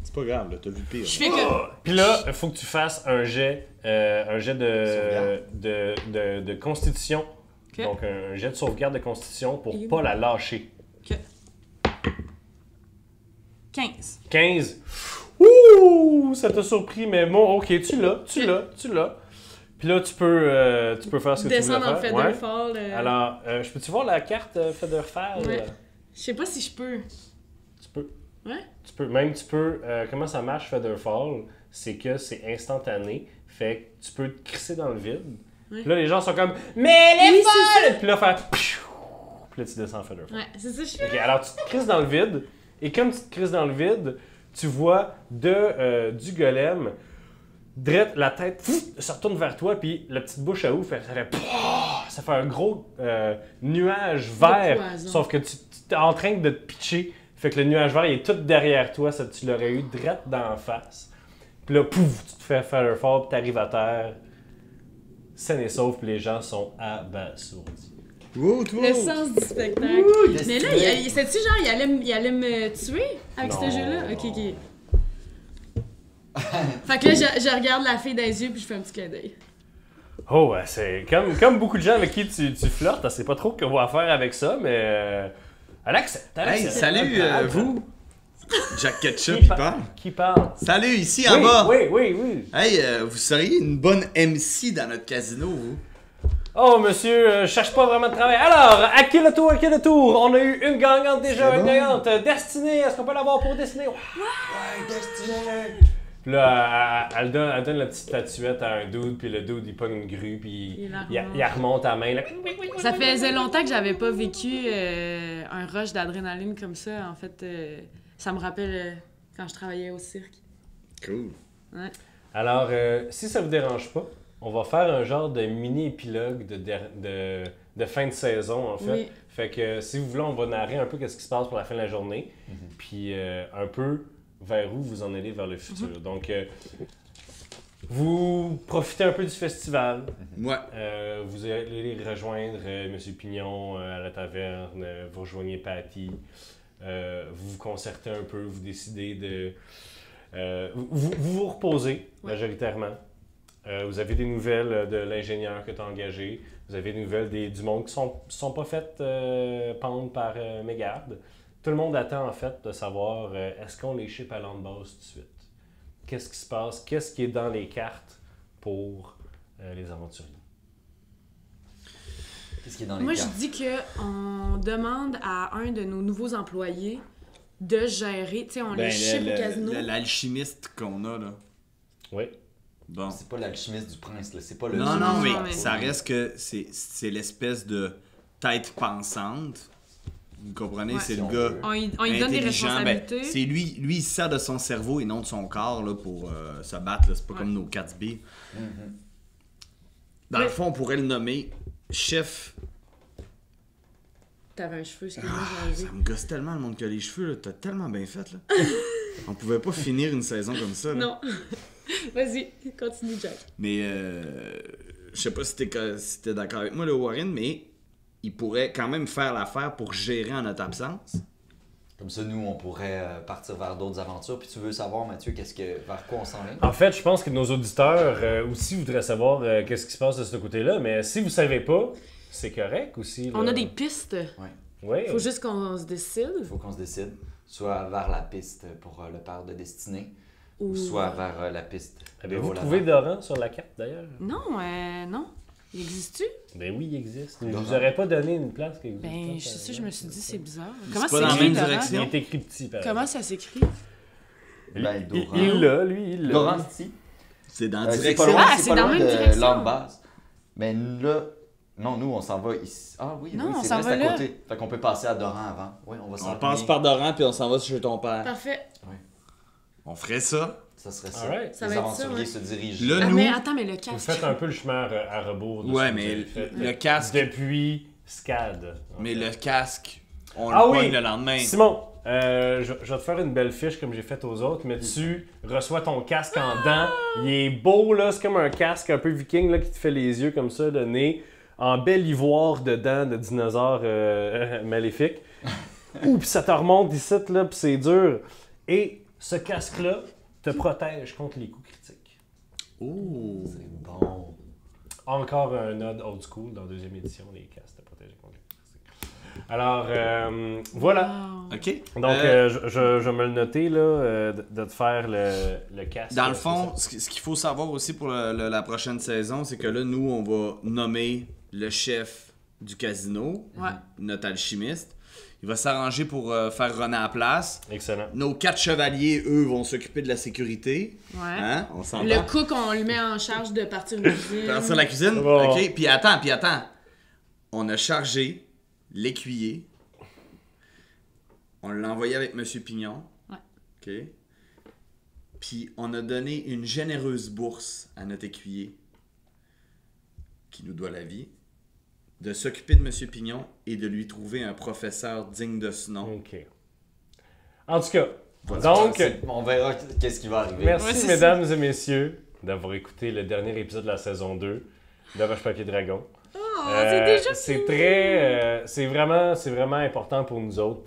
C'est pas grave, là, t'as vu pire. Je fais que. Puis là, il faut que tu fasses un jet de constitution. Ok. Donc, un jet de sauvegarde de constitution pour Et- pas la lâcher. Ok. 15. 15. Ouh! Ça t'a surpris, mais bon, ok, tu l'as. Puis là, tu peux faire ce que Descendre tu en veux faire. Ouais. Featherfall. Alors, je peux-tu voir la carte Featherfall? Ouais. Je sais pas si je peux. Tu peux. Ouais? Tu peux. Comment ça marche Featherfall? C'est que c'est instantané. Fait que tu peux te crisser dans le vide. Ouais. Puis là, les gens sont comme mais elle est Oui, folle! Puis là, faire. Puis là, tu descends en Featherfall. Ouais, c'est ça, je fais. Ok, alors tu te crisses dans le vide. Et comme tu te crisses dans le vide, tu vois du golem. Drette, la tête se retourne vers toi, puis la petite bouche à ouf, ça fait un gros nuage vert. poison. Sauf que tu es en train de te pitcher. Fait que le nuage vert il est tout derrière toi, ça tu l'aurais eu drette d'en face. Puis là, pouf, tu te fais faire un fort, puis t'arrives à terre. Sain et sauf, puis les gens sont abasourdis. Wow, toi! Le sens du spectacle. Mais là, c'est-tu genre, il allait me tuer avec Non. ce jeu-là? Ok, ok. Fait que là, je regarde la fille dans les yeux puis je fais un petit clin d'œil. Oh, c'est comme beaucoup de gens avec qui tu flirtes, elle sait pas trop quoi faire avec ça, mais elle accepte. Hey, salut, Elle prend. vous! Jack Ketchup, Qui il par- parle. Qui parle? Salut, ici Oui, en bas! oui. Hey, vous seriez une bonne MC dans notre casino, vous? Oh, monsieur, je cherche pas vraiment de travail. Alors, à qui le tour? On a eu une gagnante déjà, C'est une bon. gagnante. Destinée, est-ce qu'on peut l'avoir pour Destinée? Ouais, Destinée! Puis là, elle donne la petite statuette à un dude, puis le dude, il pogne une grue, puis Il la il remonte à main. Là. Ça faisait longtemps que j'avais pas vécu un rush d'adrénaline comme ça. En fait, ça me rappelle quand je travaillais au cirque. Cool. Ouais. Alors, si ça vous dérange pas, on va faire un genre de mini-épilogue de fin de saison, en fait. Oui. Fait que, si vous voulez, on va narrer un peu ce qui se passe pour la fin de la journée, puis un peu vers où vous en allez vers le futur. Donc, vous profitez un peu du festival. Ouais. Vous allez rejoindre M. Pignon à la taverne, vous rejoignez Patty, vous vous concertez un peu, vous décidez de... vous reposez majoritairement. Vous avez des nouvelles de l'ingénieur que tu as engagé. Vous avez des nouvelles du monde qui sont pas faites pendre par mégarde. Tout le monde attend en fait de savoir est-ce qu'on les ship à l'endbase tout de suite. Qu'est-ce qui se passe? Qu'est-ce qui est dans les cartes pour les aventuriers? Qu'est-ce qui est dans les Moi, je cartes? dis qu'on demande à un de nos nouveaux employés de gérer. Tu sais, on les ship au casino. L'alchimiste qu'on a, là. Oui. Bon. C'est pas l'alchimiste du prince, là. C'est pas le... Non, non, Non, mais mais- ça reste que c'est l'espèce de tête pensante. Vous comprenez? Ouais. C'est Si le on gars veut. On lui donne des intelligent. Ben, responsabilités. c'est lui, il sert de son cerveau et non de son corps là, pour se battre. là. C'est pas Ouais. comme nos 4B. Mhm. Dans le Oui. fond, on pourrait le nommer chef. T'avais un cheveu, excuse-moi, Ah, j'ai enlevé. ça me gosse tellement le monde qui a les cheveux. Là. T'as tellement bien fait. Là. On pouvait pas finir une saison comme ça. Là. Non. Vas-y, continue, Jack. Mais je sais pas si t'es d'accord avec moi, le Warren, mais il pourrait quand même faire l'affaire pour gérer en notre absence. Comme ça, nous, on pourrait partir vers d'autres aventures. Puis tu veux savoir, Mathieu, vers quoi on s'en vient? En fait, je pense que nos auditeurs aussi voudraient savoir qu'est-ce qui se passe de ce côté-là, mais si vous savez pas, c'est correct aussi. Là. On a des pistes. Oui. Faut juste qu'on se décide. Il faut qu'on se décide. Soit vers la piste pour le père de Destinée, ou Ou- soit vers la piste de Avez-vous Rolanda. trouvé Doran sur la carte d'ailleurs? Non, non. Il existe-tu? Ben oui, il existe. Je Doran. vous aurais pas donné une place qui existe. Ben, je sais ça, je me suis dit, c'est bizarre. C'est Comment pas dans la s'écrit, même Doran? direction. Il est écrit petit, par Comment exemple. ça s'écrit? Ben, Doran. Il l'a, lui, il l'a. Doran, c'est C'est dans c'est direction. pas loin, Ah, c'est c'est pas dans loin la même de direction. l'Ambase. Mais là, non, nous, on s'en va ici. Ah oui, Non, oui, on c'est s'en vrai, va c'est à là. côté. Fait qu'on peut passer à Doran avant. Oui, on va s'en On passe par Doran puis on s'en va chez ton père. Parfait. On ferait ça. Ça serait ça. Alright. Ça Les va être ça, aventuriers ouais. se dirigent. Là, Ah, nous- mais attends, mais le Vous casque. faites un peu le chemin à rebours. De Ouais, ce que mais vous avez fait, le casque. Depuis SCAD. Mais le casque, on Ah le oui! pogne le lendemain. Simon, je vais te faire une belle fiche comme j'ai fait aux autres, mais tu reçois ton casque en dents. Il est beau, là. C'est comme un casque un peu viking là, qui te fait les yeux comme ça, le nez. en bel ivoire dedans de dinosaures maléfiques. Ouh, puis ça te remonte ici, là, puis c'est dur. Et ce casque-là te protège contre les coups critiques. Ouh. C'est bon. Encore un nod old school dans deuxième édition, les casques te protègent contre les coups critiques. Alors, voilà. Wow. OK. Donc, je vais me le noter, là, de te faire le casque. Dans le fond, ce qu'il faut savoir aussi pour la prochaine saison, c'est que là, nous, on va nommer le chef du casino, Ouais. notre alchimiste. Il va s'arranger pour faire runner à la place. Excellent. Nos 4 chevaliers, eux, vont s'occuper de la sécurité. Ouais. Hein? On s'entend. Le cook, on lui met en charge de partir de cuisine. Partir la cuisine. Bon. OK. Puis attends. On a chargé l'écuyer. On l'a envoyé avec M. Pignon. Ouais. OK. Puis on a donné une généreuse bourse à notre écuyer, qui nous doit la vie, de s'occuper de M. Pignon et de lui trouver un professeur digne de ce nom. OK. En tout cas, Voilà. donc, On verra qu'est-ce qui va arriver. merci Ouais, c'est mesdames et messieurs d'avoir écouté le dernier épisode de la saison 2 de Vache Papier Dragon. Oh, c'est déjà c'est fini. très, c'est vraiment important pour nous autres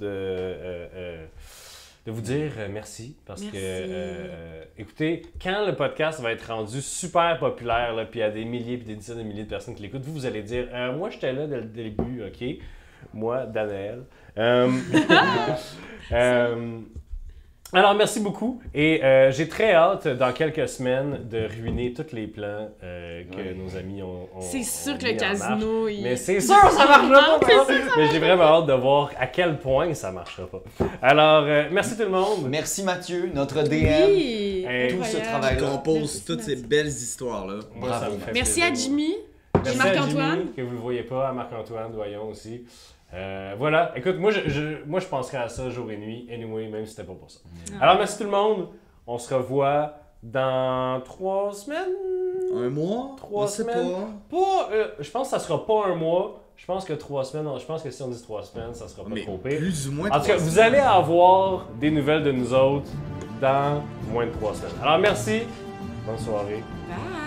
de vous dire merci parce Merci. que, écoutez, quand le podcast va être rendu super populaire, là, puis il y a des milliers puis des dizaines de milliers de personnes qui l'écoutent, vous allez dire, moi j'étais là dès le début, ok, moi, Daniel. Alors, merci beaucoup. Et j'ai très hâte, dans quelques semaines, de ruiner tous les plans que nos amis ont C'est sûr ont que le mis en marche. casino, il... Mais c'est sûr, ça marchera pas! Non, ça. Mais j'ai vraiment hâte de voir à quel point ça marchera pas. Alors, merci tout le monde. Merci Mathieu, notre DM. Oui! Hey, tout ce Incroyable. travail. On compose Merci, toutes ces merci. belles histoires-là. Moi, ça Bravo. me fait Merci plaisir. à Jimmy. Merci Marc-Antoine. à Jimmy, que vous ne le voyez pas, à Marc-Antoine Doyon aussi. Voilà, écoute, moi je penserais à ça jour et nuit, anyway, même si c'était pas pour ça. Alors, merci tout le monde. On se revoit dans 3 semaines. Un mois? 3 On sait semaines. pas. Pas, je pense que ça sera pas un mois. Je pense que 3 semaines, je pense que si on dit 3 semaines, ça sera pas Mais trop pire. plus ou moins En tout cas, 3 vous allez avoir des nouvelles de nous autres dans moins de 3 semaines. Alors, merci. Bonne soirée. Bye!